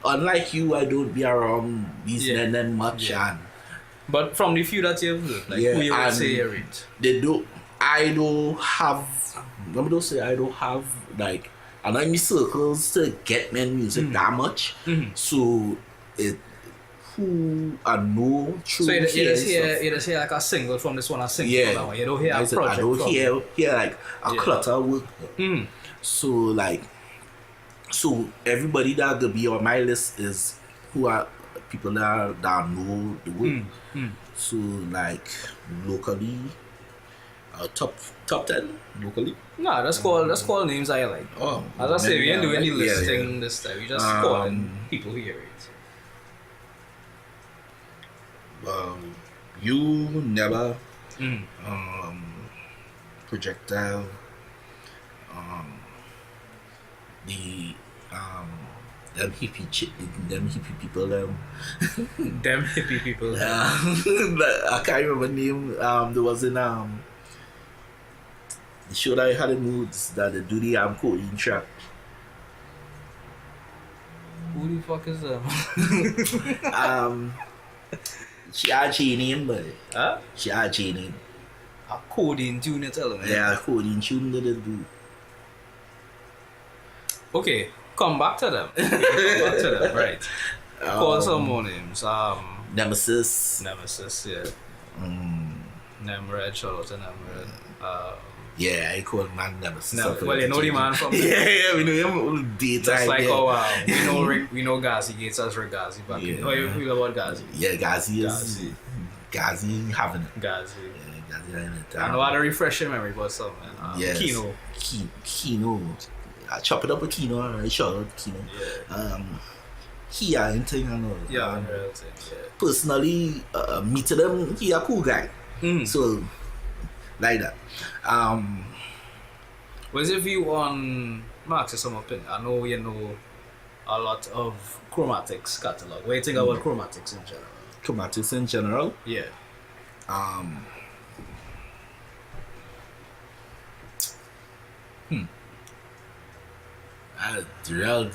unlike you, I don't be around these men that much. Yeah. And but from the few that you've heard, like who you would say you read? They do. I don't have. Let me just say I don't have like. I know in my circles to get men music that much. So it. Who I know true. So you just hear like a single from this one, a single from that one. You don't hear a project. I don't hear like a clutter work. So everybody that could be on my list is who are people that know the work. So like locally, top 10 locally. No, that's called names I like. As I say, we ain't doing any listing this time. We just calling people who hear it. You never projectile them hippie people them hippie people I can't remember the name. There was in the show that I had in moods that they do the codeine track. Who the fuck is that? She had J name, but she had J name. A coding tune, you tell them. Yeah, a coding tune that they do. Okay, come back to them. Right. Call some more names. Nemesis, yeah. Nemred, shout out to Nemred. Yeah, I call man Nemesis. Well, you know the man from yeah, we know him daytime. Just like we know Gazi Gates as Rick Gazi back in. Oh, you feel about Gazi? Yeah, Gazi having it. Gazi. Yeah, Gazi having it. I know how to refresh your memory about something. Yes. Kino. I chop it up with Kino and I shout out Kino. Yeah. He anything I know. Yeah, personally, meeting him, he a cool guy. So like that. What's your view on Marxism opinion? I know you know a lot of Chromatics catalog. What do you think about Chromatics in general? Chromatics in general? Yeah. Real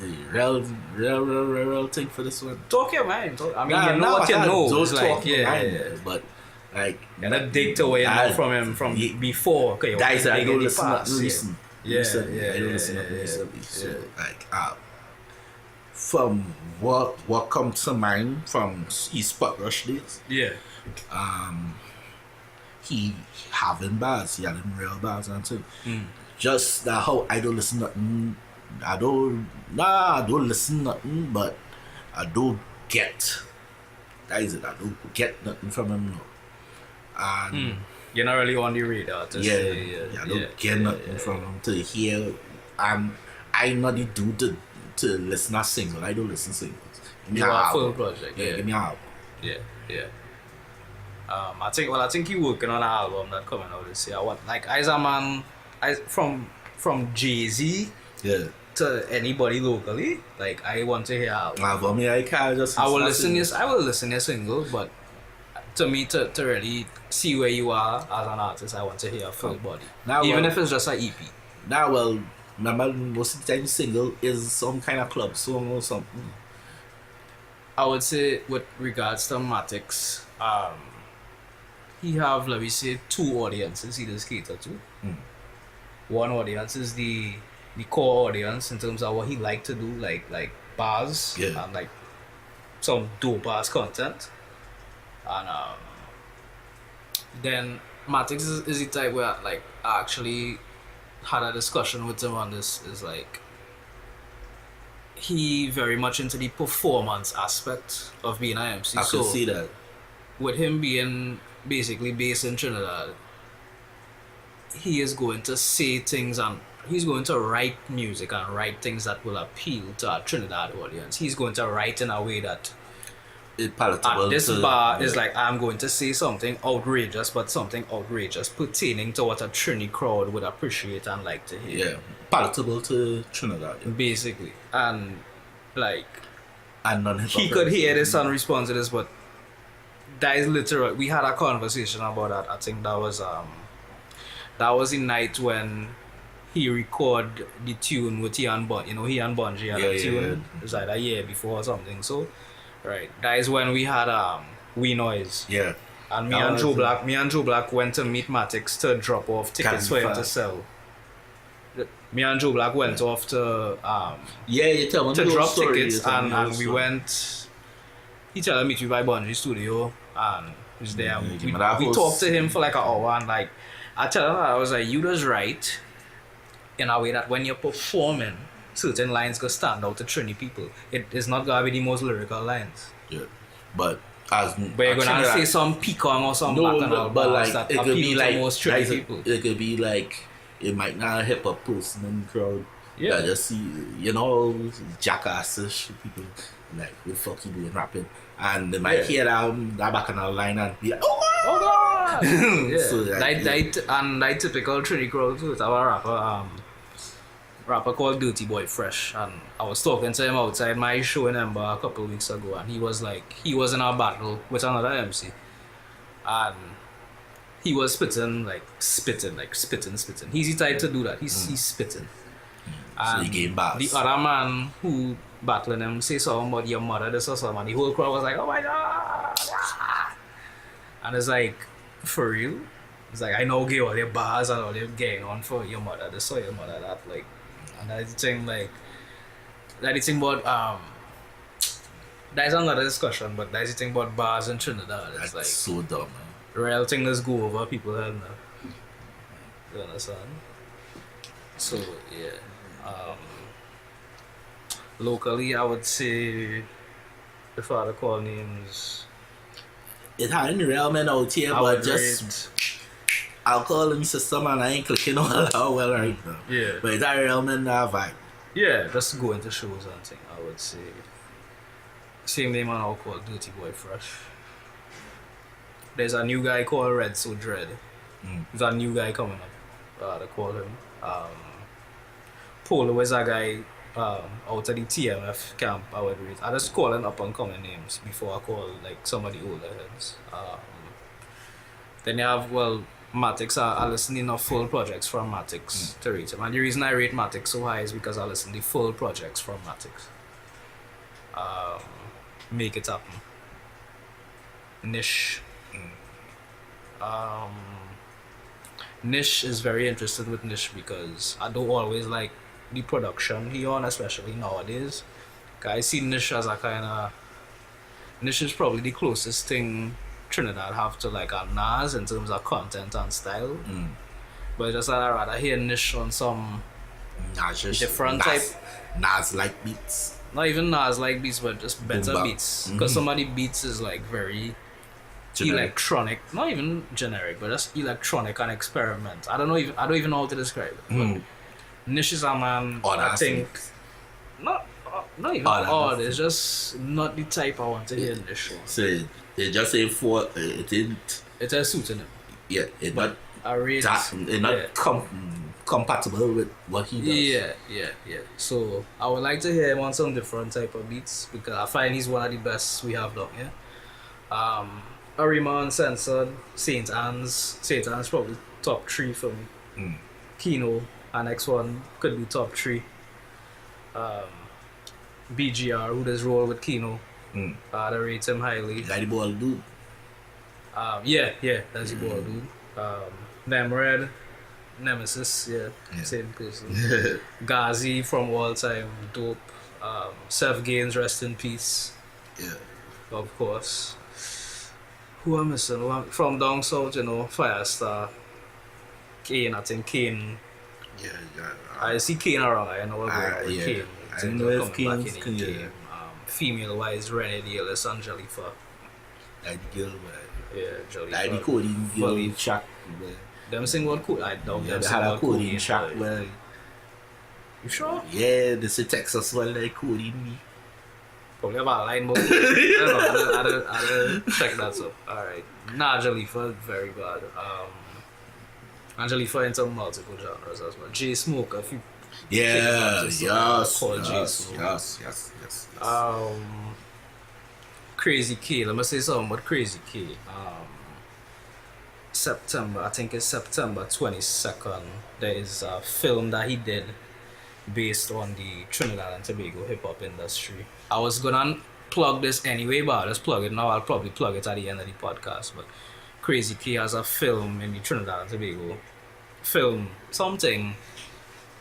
thing for this one. Talk your mind. I mean, you know what you know. It's like, but like, and that dig away from him from before. Okay, guys, I don't listen. I don't listen recently. So like, from what comes to mind from his Spot Rush days. Yeah. He having bars, he having real bars and things. Just that how I don't listen nothing. I don't listen nothing, but I don't get. That is it. I don't get nothing from him now. And you're not really on the radar to say. I don't get nothing from him to hear. I'm not the dude to listen to singles. I don't listen to singles. You are a full project. Yeah, give me an album. Yeah. I think you're working on an album that's coming out this year. What, like, as a man, from Jay-Z, to anybody locally. Like I want to hear. For me, I can't just. I will listen your single, but to me to really see where you are as an artist, I want to hear a full body. Now, even if it's just an EP. Now, well, remember most of the time single is some kind of club song or something. I would say with regards to Matix, he have, let me say, two audiences he does cater to. One audience is the core audience in terms of what he like to do, like bars and like some dope ass content. And then Matix is the type where like I actually had a discussion with him on this, is like he very much into the performance aspect of being an MC. I can see that. With him being basically based in Trinidad, he is going to say things and he's going to write music and write things that will appeal to our Trinidad audience. He's going to write in a way that it's palatable. At this bar is like, I'm going to say something outrageous, but something outrageous pertaining to what a Trini crowd would appreciate and like to hear. Yeah, palatable to Trinidad. Yeah. Basically. And like, and non-hip-hop he could hear this and respond to this, but that is literal. We had a conversation about that. I think that was the night when he recorded the tune with he and Bungie had a tune. It was like a year before or something. So, right, that is when we had We Noise. Yeah. And me and Joe Black went to meet Matix to drop off tickets for him to sell. Me and Joe Black went off to you tell me to drop tickets, and we went. He told me to by Bungie Studio, and he was there. We talked to him for like an hour, and like I tell him, I was like, you just write in a way that when you're performing, certain lines go stand out to Trini people. It is not gonna be the most lyrical lines. Yeah, but you're gonna say some pecan or some bacchanal bars that it could appeal be like to most Trini people. It could be like it might not hip hop person in the crowd. Yeah, that just see jackassish people like what the fuck you doing rapping, and they might hear that bacchanal line and be like, oh god. Yeah. So that typical Trini crowd too. It's our rapper called Dirty Boy Fresh, and I was talking to him outside my show in Ember a couple of weeks ago, and he was in a battle with another MC, and he was spitting. He's the type to do that. He's spitting. And so he gave bars. The other man who battling him say something about your mother, this or something, and the whole crowd was like, oh my god. And it's like, for real? It's like, I know get all your bars and all your gang on for your mother, this or your mother, that like. And that's the thing, like, that's the thing about, that's another discussion, but that's the thing about bars in Trinidad. It's that's like, so dumb, man. Real thing that's go over people head now. You understand? So, yeah. Locally, I would say, if I had to call names, it had any real men out here, but just I'll call him system and I ain't clicking on how well right now. Yeah. But it's a real man that vibe. Yeah, just going to shows and thing, I would say. Same name and I'll call Dirty Boy Fresh. There's a new guy called Red So Dread. There's a new guy coming up. They call him. Polo is a guy out of the TMF camp, I would read. I just call up and coming names before I call like some of the older heads. Then you have, Matix. I listen to full projects from Matix to rate him. And the reason I rate Matix so high is because I listen to full projects from Matix. Make It Happen. Niche. Niche is very interested with Niche because I don't always like the production he on, especially nowadays. I see Niche as a kind of... Niche is probably the closest thing Trinidad have to like a Nas in terms of content and style. But just I'd rather hear Niche on some different type. Nas like beats. Not even Nas like beats, but just better Boom beats. Because some of the beats is like very generic. Electronic, not even generic, but just electronic and experiment. I don't even know how to describe it. But Niche is a man. I think not even odd. It's just not the type I want to hear in this show. So they just say it didn't. It's a suit in it. Yeah, it not. I rate It not compatible with what he does. Yeah. So I would like to hear him on some different type of beats because I find he's one of the best we have down here. Arima Uncensored, Saint Anne's probably top 3 for me. Kino, our next one could be top 3. BGR, who does roll with Kino, I rate him highly. Like the ball dude. Yeah, that's the ball dude. Nemred, Nemesis, same person. Ghazi from All Time Dope. Seth Gaines, rest in peace. Yeah. Of course. Who am I missing? From down south, Firestar. Kane, I think Kane. Yeah. I see Kane around, I know what going with Kane. I know if Kane's Kane. Female wise, Renee Dalis and Jalifa. Like the girl, man. Yeah, Jalifa. Like the coding girl track, man. Them sing what code? I don't They had a coding track, man. You sure? Yeah, they say Texas one like coding me. Probably about a line more. I don't check that up. Alright. Nah, Jalifa, very bad. And Jalifa into multiple genres as well. J Smoke, if you yes. Crazy K, let me say something about Crazy K. I think it's September 22nd, there is a film that he did based on the Trinidad and Tobago hip-hop industry. I was gonna plug this anyway, but I'll just plug it now. I'll probably plug it at the end of the podcast, but Crazy K has a film in the Trinidad and Tobago film, something,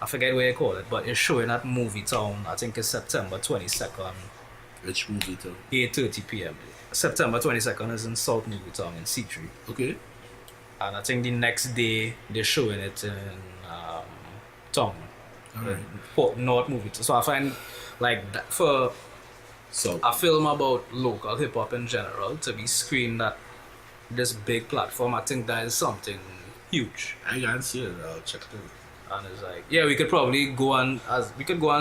I forget what you call it, but it's showing at Movie Town. I think it's September 22nd. Which movie town? 8:30 p.m. September 22nd is in South Movie Town in C3. Okay. And I think the next day they're showing it in Town. Alright. North Movie Town. So I find like that for a film about local hip hop in general to be screened at this big platform, I think that is something huge. I can't see it. I'll check it. And it's like, yeah, we could probably go and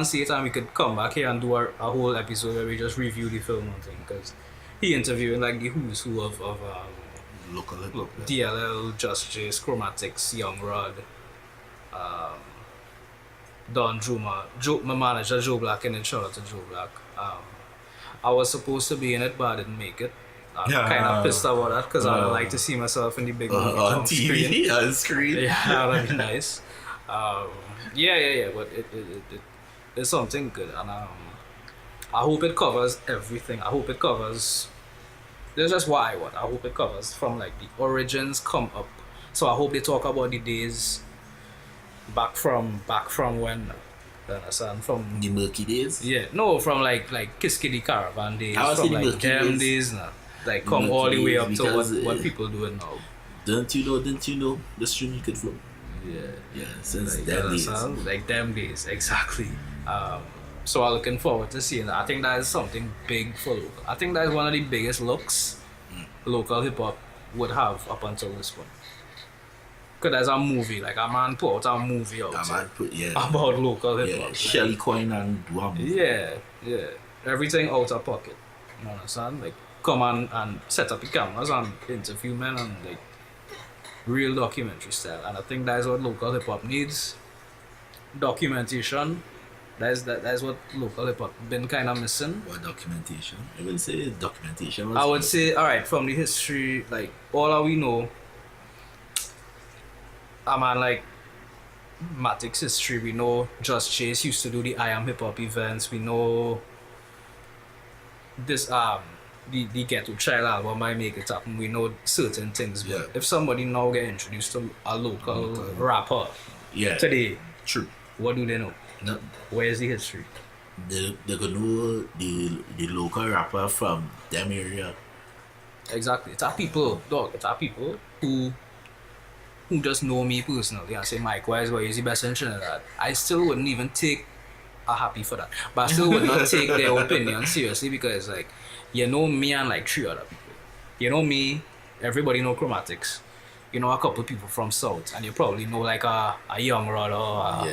see it, and we could come back here and do a whole episode where we just review the film and thing, because he interviewing like the who's who of local hip hop. DLL, Just Jace, Chromatics, Young Rod, Don Druma, my manager Joe Black, and then shout out to Joe Black. I was supposed to be in it, but I didn't make it. I'm kind of pissed about that because I would like to see myself in the big movie on TV, on screen. Yeah, that'd be nice. But it's something good, and I hope it covers everything. I hope it covers. That's just what I want. I hope it covers from like the origins come up. So I hope they talk about the days back from when. Understand, from the murky days. Yeah, no, from like Kiskidi Caravan days. I was from the like them days now. Like come all the way up to what people doing now. Don't you know the stream you could flow? Yeah, since like, them days. Like them days, exactly. So I'm looking forward to seeing that. I think that is something big for local. I think that is one of the biggest looks local hip hop would have up until this point. Because there's a movie, like a man put out a movie out about local hip hop. Shelly Coin and Drum. Yeah. Everything out of pocket. You understand? Like come and set up the cameras and interview men and like real documentary style. And I think that's what local hip hop needs. Documentation. That's what local hip hop been kind of missing. What documentation? I wouldn't say documentation. I would say, alright, from the history, like all that we know, like Matic's history, we know Just Chase used to do the I Am Hip Hop events. We know this the Ghetto Child album might make it happen. We know certain things, but if somebody now get introduced to a local rapper today, true, what do they know? No. Where's the history? They could know the local rapper from them area. Exactly. It's our people, dog. It's our people who just know me personally and say Micwise Boy is the best in Trinidad. I still wouldn't even take a happy for that. But I still would not take their opinion seriously because like you know me and like 3 other people. You know me, everybody know Chromatics. You know a couple people from South and you probably know like a young rod or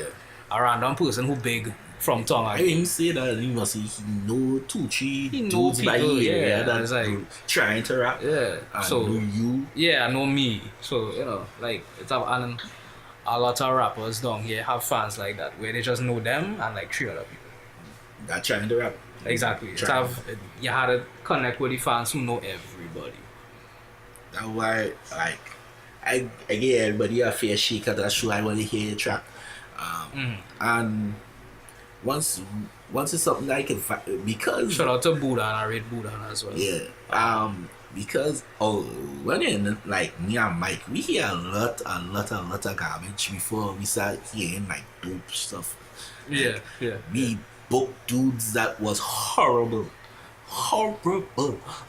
a random person who big from Tonga. I didn't say that he must he know 2-3 dudes people, by here that's like trying to rap. Yeah. And so know you. Yeah, I know me. So, like it's and a lot of rappers down here have fans like that, where they just know them and like 3 other people. That trying to rap. Exactly. You had to connect with the fans who know everybody. That's why, like, I give everybody a fair shake at that show. I want to hear a track. And once it's something that I can find, because Shout out to Buddha and I read Buddha as well. yeah, because when in like me and Mike, we hear a lot of garbage before we start hearing like dope stuff. Yeah, We booked dudes that was horrible.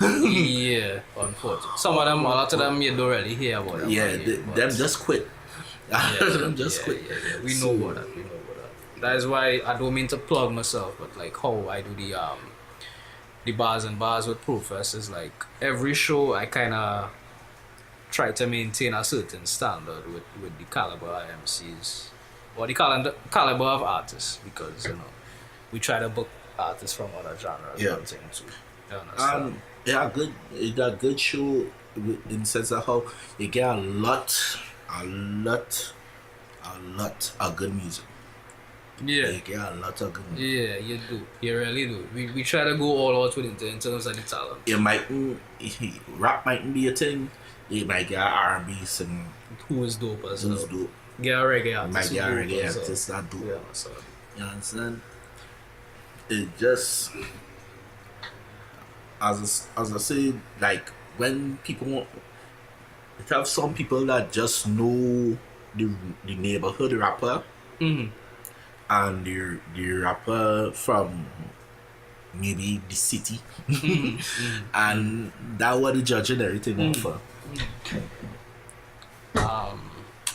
Yeah, unfortunately. Some of them, a lot of them, you don't really hear about them. Yeah, them just quit. Them just quit. Yeah. We know about that. That is why I don't mean to plug myself, but like how I do the bars and bars with Profess, like every show I kind of try to maintain a certain standard with the caliber of Emcees or the caliber of artists, because we try to book artists from other genres. Yeah. And things too. You understand? It's a good show in the sense of how you get a lot of good music. Yeah. You get a lot of good music. Yeah, you do. You really do. We try to go all out with it in terms of the talent. It mightn't, rap mightn't be a thing. You might get R&B singing. Who is dope as well. Who's dope. Get a reggae artist. Might get a who's dope reggae as well. artist that dope. Yeah, so. You understand? It just, as I say, like when people, it have some people that just know the neighborhood rapper and the rapper from maybe the city, and that what the judge and everything offer.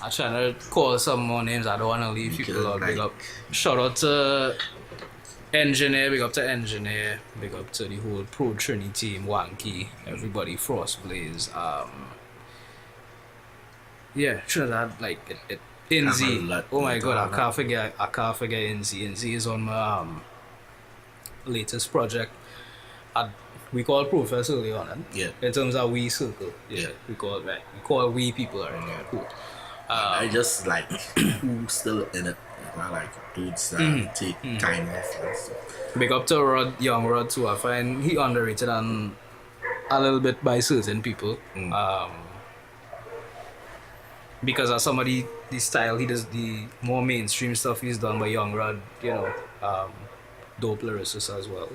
I'm trying to call some more names. I don't want to leave people out. Big up. Shout out to Engineer, big up to Engineer, big up to the whole Pro Trini team, Wanky, everybody, Frost Blaze. Yeah, Trinidad, like it Inzi. Oh my god, I can't forget Inzi. Inzi is on my latest project. We call Professor early on, Yeah. in terms of we circle. Yeah. We call we people are in there. Cool. I just like who's still in it. I like dudes that take time off and stuff. Big up to Young Rod too. I find he underrated and a little bit by certain people. Because of some of the style he does, the more mainstream stuff he's done by Young Rod, dope lyricist as well,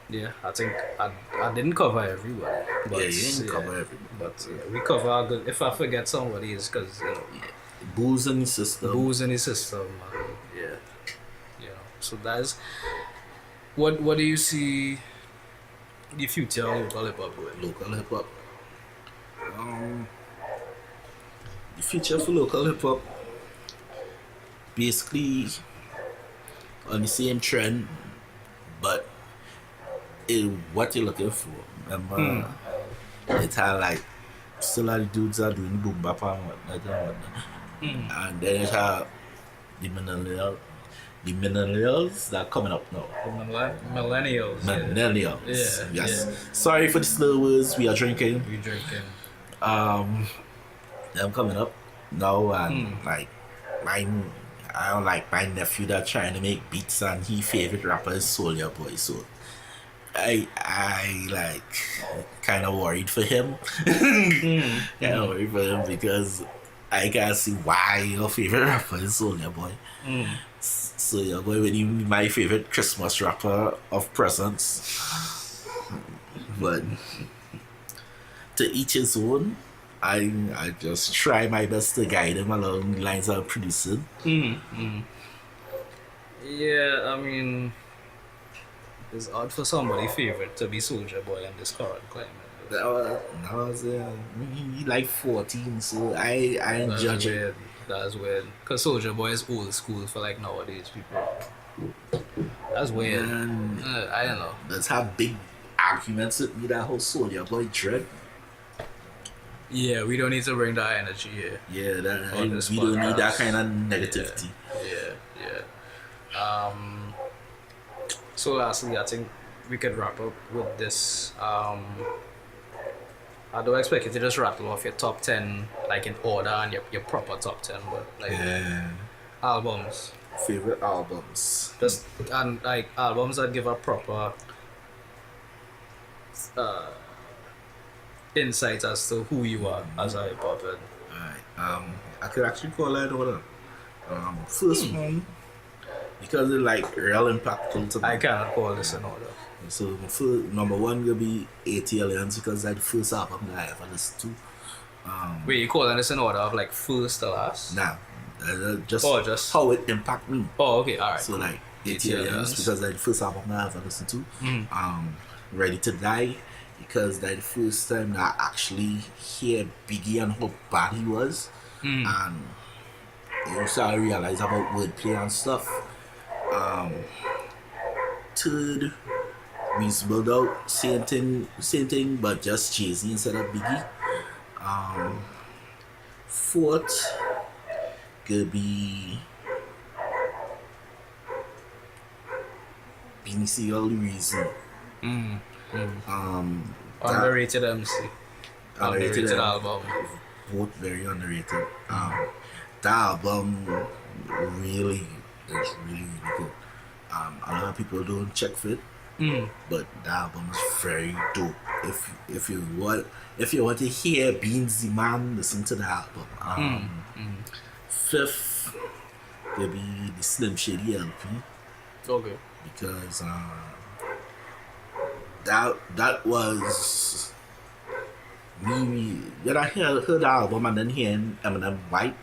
Yeah, I think I didn't cover everybody. But, Yeah, you didn't cover everybody. But we cover a good. If I forget somebody, it's because Booze in the system. Yeah. So that's what do you see the future of local hip hop with? Local hip hop. The future for local hip hop, basically on the same trend, but what you're looking for. Remember, it's how like still a lot of dudes are doing boom bap and whatnot. And then it's how the millennials that are coming up now. Millennials. Millennials. Yeah. Yes. Yeah. Sorry for the slow words. We are drinking. We drinking. Them coming up now, and like I don't like my nephew that trying to make beats, and he favorite rapper is Soulja Boy. So I like kind of worried for him. Kind of worried for him because I can't see why your favorite rapper is Soulja Boy. Soulja Boy when he my favorite Christmas rapper of presents. But to each his own. I just try my best to guide him along the lines of producing. Yeah, I mean, it's odd for somebody favorite to be Soulja Boy in this current climate. That was he like 14, so I ain't judging. That's weird. Because Soulja Boy is old school for like nowadays people. That's weird. I don't know. Let's have big arguments with me that whole Soulja Boy dread. Yeah, we don't need to bring that energy here. Yeah, we don't need that kind of negativity. Yeah. So lastly, I think we could wrap up with this. I don't expect you to just rattle off your top 10 like in order and your proper top 10, but like albums. Favorite albums. Just and like albums that give a proper insight as to who you are as a hip hop head. Alright. I could actually call that order. First one, because it like real impactful to me. I cannot call this in order. So my first, number one will be ATLians because that's the first album that I ever listened to. Wait, you calling this in order of like first to last? Nah, just just how it impact me. Oh, okay, alright. So like ATLians. ATLians because that's the first album that I ever listened to. Ready to Die because that's the first time that I actually hear Biggie and how bad he was, and you start to realize about wordplay and stuff. Third, Reasonable Doubt, same thing, but just Jay-Z instead of Biggie. Fourth, could be Beanie Sigel Reason. Underrated MC. Underrated album. Both very underrated. That album really is really good. A lot of people don't check for it, but the album is very dope. If you want to hear Beans the Man, listen to the album. Fifth will be the Slim Shady LP. Okay. Because that was me when I heard the album and then hearing Eminem White,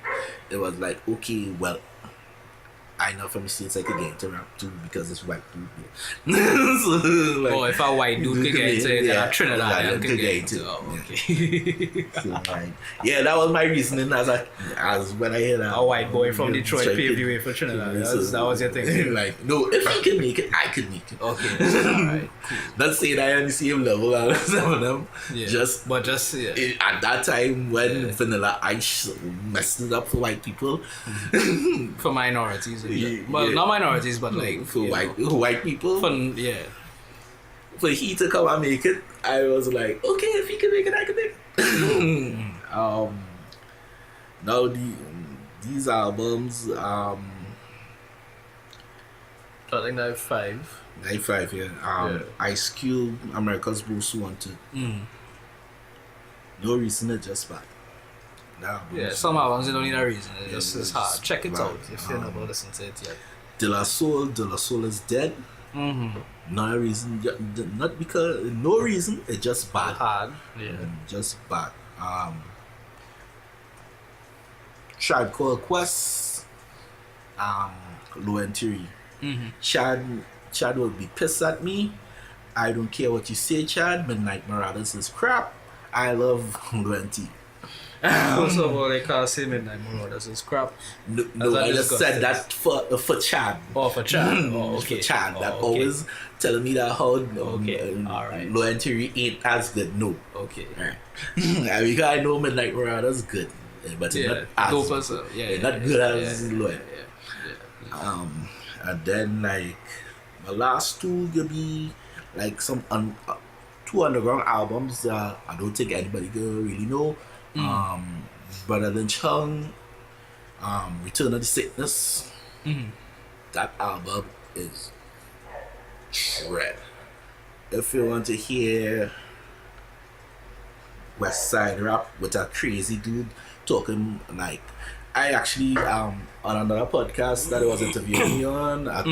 it was like, okay, well, I know from the States I could get into rap too because it's white dude. So, like, if a white dude could get into it, then a Trinidad could get into it. Oh, okay. So, like, yeah, that was my reasoning as when I heard that. A white boy from Detroit paved the way for Trinidad. That was your thing. Like, no, if he can make it, I could make it. Okay, alright, cool. Not saying I on the same level as some of them. Yeah. At that time when Vanilla Ice messed it up for white people. For minorities. Not minorities, but like for white people. For he to come and make it, I was like, okay, if he can make it, I can make it. Now these albums, I think that 5. 95, yeah. Ice Cube, America's Most Wanted. No reason, it's just bad. Some albums you don't need a reason. It's hard. Check it out if you're not going to listen to it yet. De La Soul is dead. No reason, not because no reason. It's just bad. Hard, just bad. Tribe Called Quest, Low and Trini. Chad will be pissed at me. I don't care what you say, Chad. Midnight Marauders is crap. I love Low and T. First of all, they can't say Midnight Marauders is crap. No, I just said that for Chad. Oh, for Chad. Oh, okay. For Chad. Oh, that okay. always telling me that how alright. Low and Tiri ain't as good. No. Okay. Right. Because I know Midnight Marauders is good, but it's not as not good as Low. And then like my last two will be like some two underground albums that I don't think anybody can really know. Brother Lynch Hung, Return of the Sickness. That album is shred. If you want to hear West Side rap with a crazy dude talking like, I actually on another podcast that I was interviewing me on, I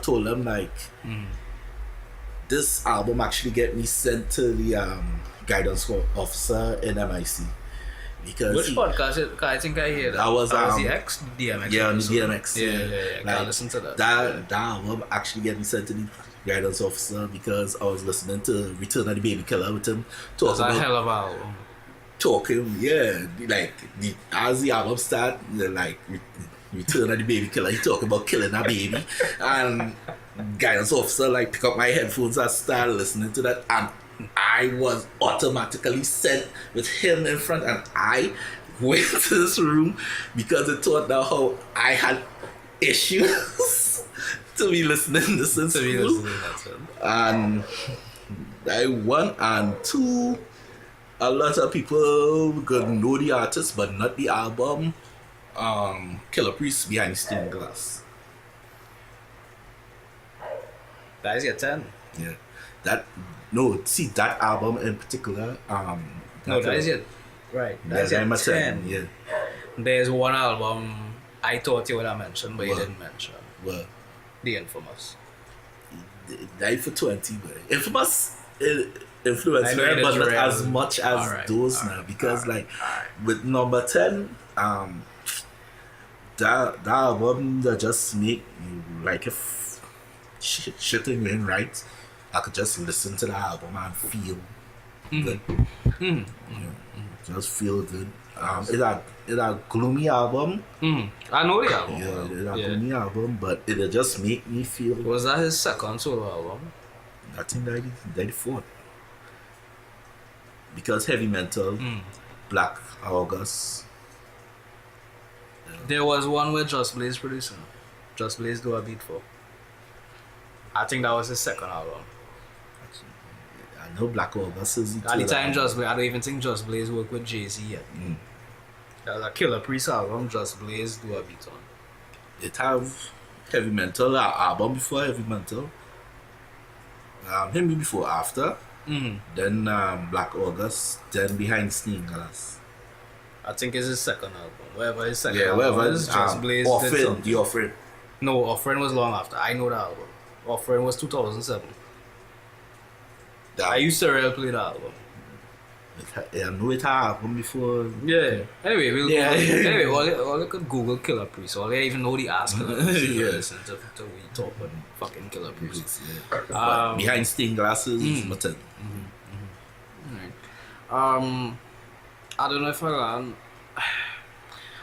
told them like this album actually get me sent to the guidance officer in MIC. Because which podcast? I think I hear that. That was the X DMX. Yeah, on the DMX. Yeah. Like, I listen to that. That album actually get me sent to the guidance officer because I was listening to Return of the Baby Killer with him talking about. That's a hell of an album. Like as the album start, like Return of the Baby Killer, he talking about killing a baby, and guidance officer like pick up my headphones and start listening to that, and I was automatically sent with him in front, and I went to this room because it taught out how I had issues to be listening to this in school. And I 1 and 2 a lot of people could know the artist but not the album. Killer Priest Behind Stained Glass. That is your 10. Yeah. That album in particular, No, that is your right. That's your 10. Yeah. There's one album I thought you would have mentioned, but you What? didn't mention. Well, The Infamous. died for 20, but Infamous influence I know me, it but is not real. as much as Alright, those now. Because with number 10, that album that just make you like if shit ain't going right, I could just listen to the album and feel good. Yeah, just feel good. It's a gloomy album. I know the album. Yeah, it's a gloomy album, but it'll just make me feel. Was that his second solo album? I think 94. Because Heavy Mental, Black August. There was one where Just Blaze producing. Just Blaze do a beat for. I think that was his second album. I know Black August is At the time, Just Blaze, I don't even think Just Blaze worked with Jay-Z yet. That was a Killer Priest album, Just Blaze do a beat on. It have Heavy Mental, an album before Heavy Mental. Him before after. Then Black August, then Behind Stained Glass. I think it's his second album. Wherever his second Yeah, album whatever. is, Just Blaze did Offering, something. The Offering. No, Offering was long after. I know the album. Offering was 2007. I used to really play the album. I know it had album before. Yeah. Anyway, we'll Yeah. anyway, all you could Google Killer Priest. All they even know the ass Killer Priest. Yeah. Listen to we talk about fucking Killer Priest. Yeah. But Behind Stained Glasses is my 10. I don't know if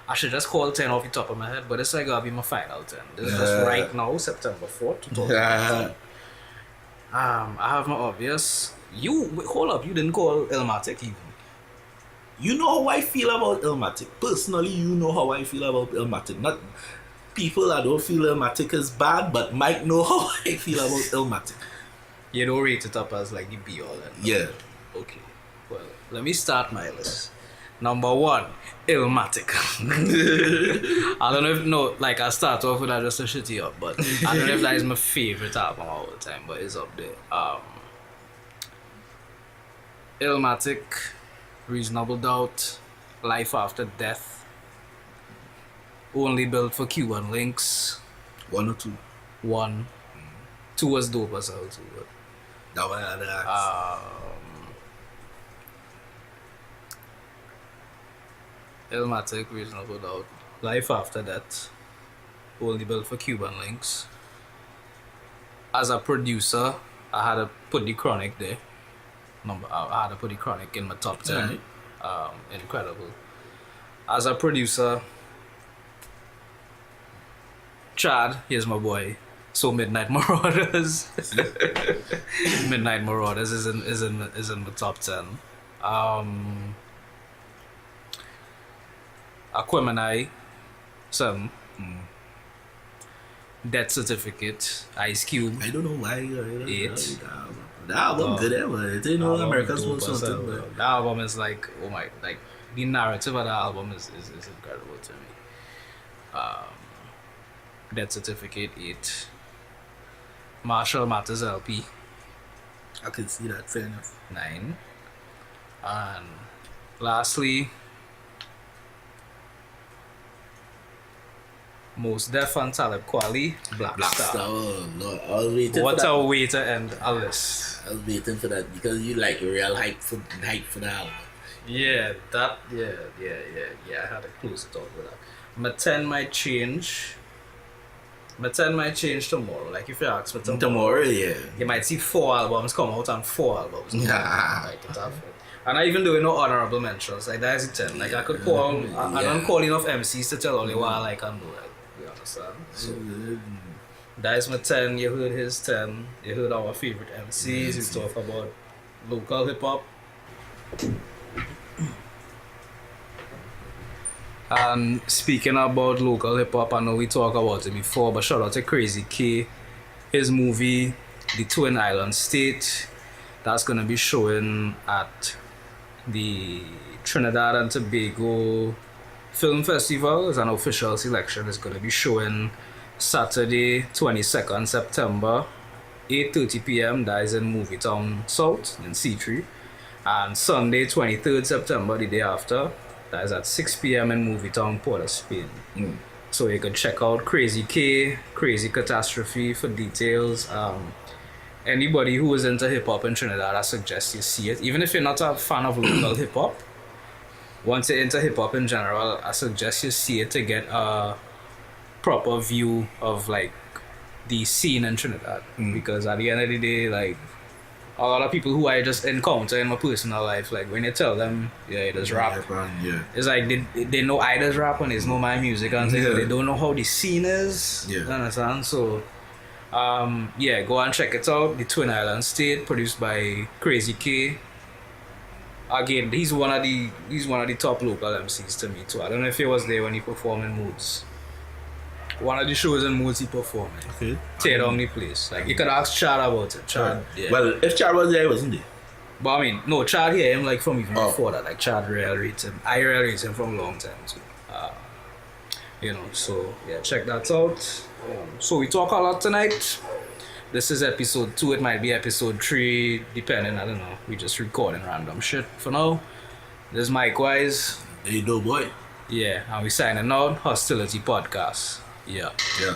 I should just call 10 off the top of my head, but it's like gonna be my final 10. This is just right now, September 4th, 2019. I have my obvious. Hold up, you didn't call Illmatic even. You know how I feel about Illmatic. Personally, you know how I feel about Illmatic. Not people that don't feel Illmatic is bad, but Mike know how I feel about Illmatic. You don't rate it up as like the be all and Yeah. okay. Well, let me start my list. Number 1, Illmatic. I don't know if I start off with that just to shit you up, but I don't know if that is my favorite album of all the time, but it's up there. Illmatic, Reasonable Doubt, Life After Death, Only Built for Cuban Links. 1 or 2. 1. 2 was dope as hell too. But, That one I had to ask. Illmatic, Reasonable Doubt, Life After Death, Only Built for Cuban Links. As a producer, I had to put the Chronic there. I had to put the Chronic in my top 10. Incredible. As a producer, Chad, here's my boy. So Midnight Marauders. Midnight Marauders is in the top 10. Aquemini, 7. Death Certificate, Ice Cube. I don't know why. 8. The album good ever. It ain't no America's Most something. But The album is like, oh my, like the narrative of the album is incredible to me. Death Certificate, 8. Marshall Matters LP, I can see that, fair enough. 9. And lastly, Most Def and Talib Kweli, Black Star. Oh, Lord. I was waiting What for that. a way to end a list. I was waiting for that because you like real hype for the album. Yeah, that, yeah, I had to close it off with that. My 10 might change. My 10 might change tomorrow. Like if you ask me Tomorrow, yeah. you might see 4 albums come out and 4 albums come out. Nah. Like it's up. And I even doing no honorable mentions. Like that is a 10. Like I could call, I don't call enough Emcees to tell only what I like and do. Like, you understand? So that is my 10. You heard his 10. You heard our favorite Emcees. We talk about local hip hop. And speaking about local hip hop, I know we talked about it before, but shout out to Crazy K. His movie, The Twin Island State, that's gonna be showing at the Trinidad and Tobago Film Festival is an official selection. It's going to be showing Saturday, 22nd September, 8:30 p.m. That is in Movie Town South in C3. And Sunday, 23rd September, the day after, that is at 6 p.m. in Movie Town, Port of Spain. So you can check out Crazy K, Crazy Catastrophe for details. Anybody who is into hip hop in Trinidad, I suggest you see it. Even if you're not a fan of local hip hop, once you're into hip hop in general, I suggest you see it to get a proper view of like the scene in Trinidad. Because at the end of the day, like a lot of people who I just encounter in my personal life, like when you tell them, yeah, it does rap, it's like they know I does rap and they know my music and they don't know how the scene is. You understand? So yeah, go and check it out. The Twin Island State, produced by Crazy K. Again, he's one of the top local MCs to me too. I don't know if he was there when he performed in Moods. One of the shows in Moods he performed. Okay. Tear down the place. Like you could ask Chad about it. Chad. Yeah. Well, if Chad was there, he wasn't there. But I mean, no, Chad hear him like from even before that. Like Chad real rates him. I real rates him from a long time too. You know, so yeah, check that out. So we talk a lot tonight. This is episode 2. It might be episode 3, depending. I don't know. We just recording random shit for now. This is Micwise. Hey, Doe Boi. Yeah, and we signing out. Hostility Podcast. Yeah. Yeah.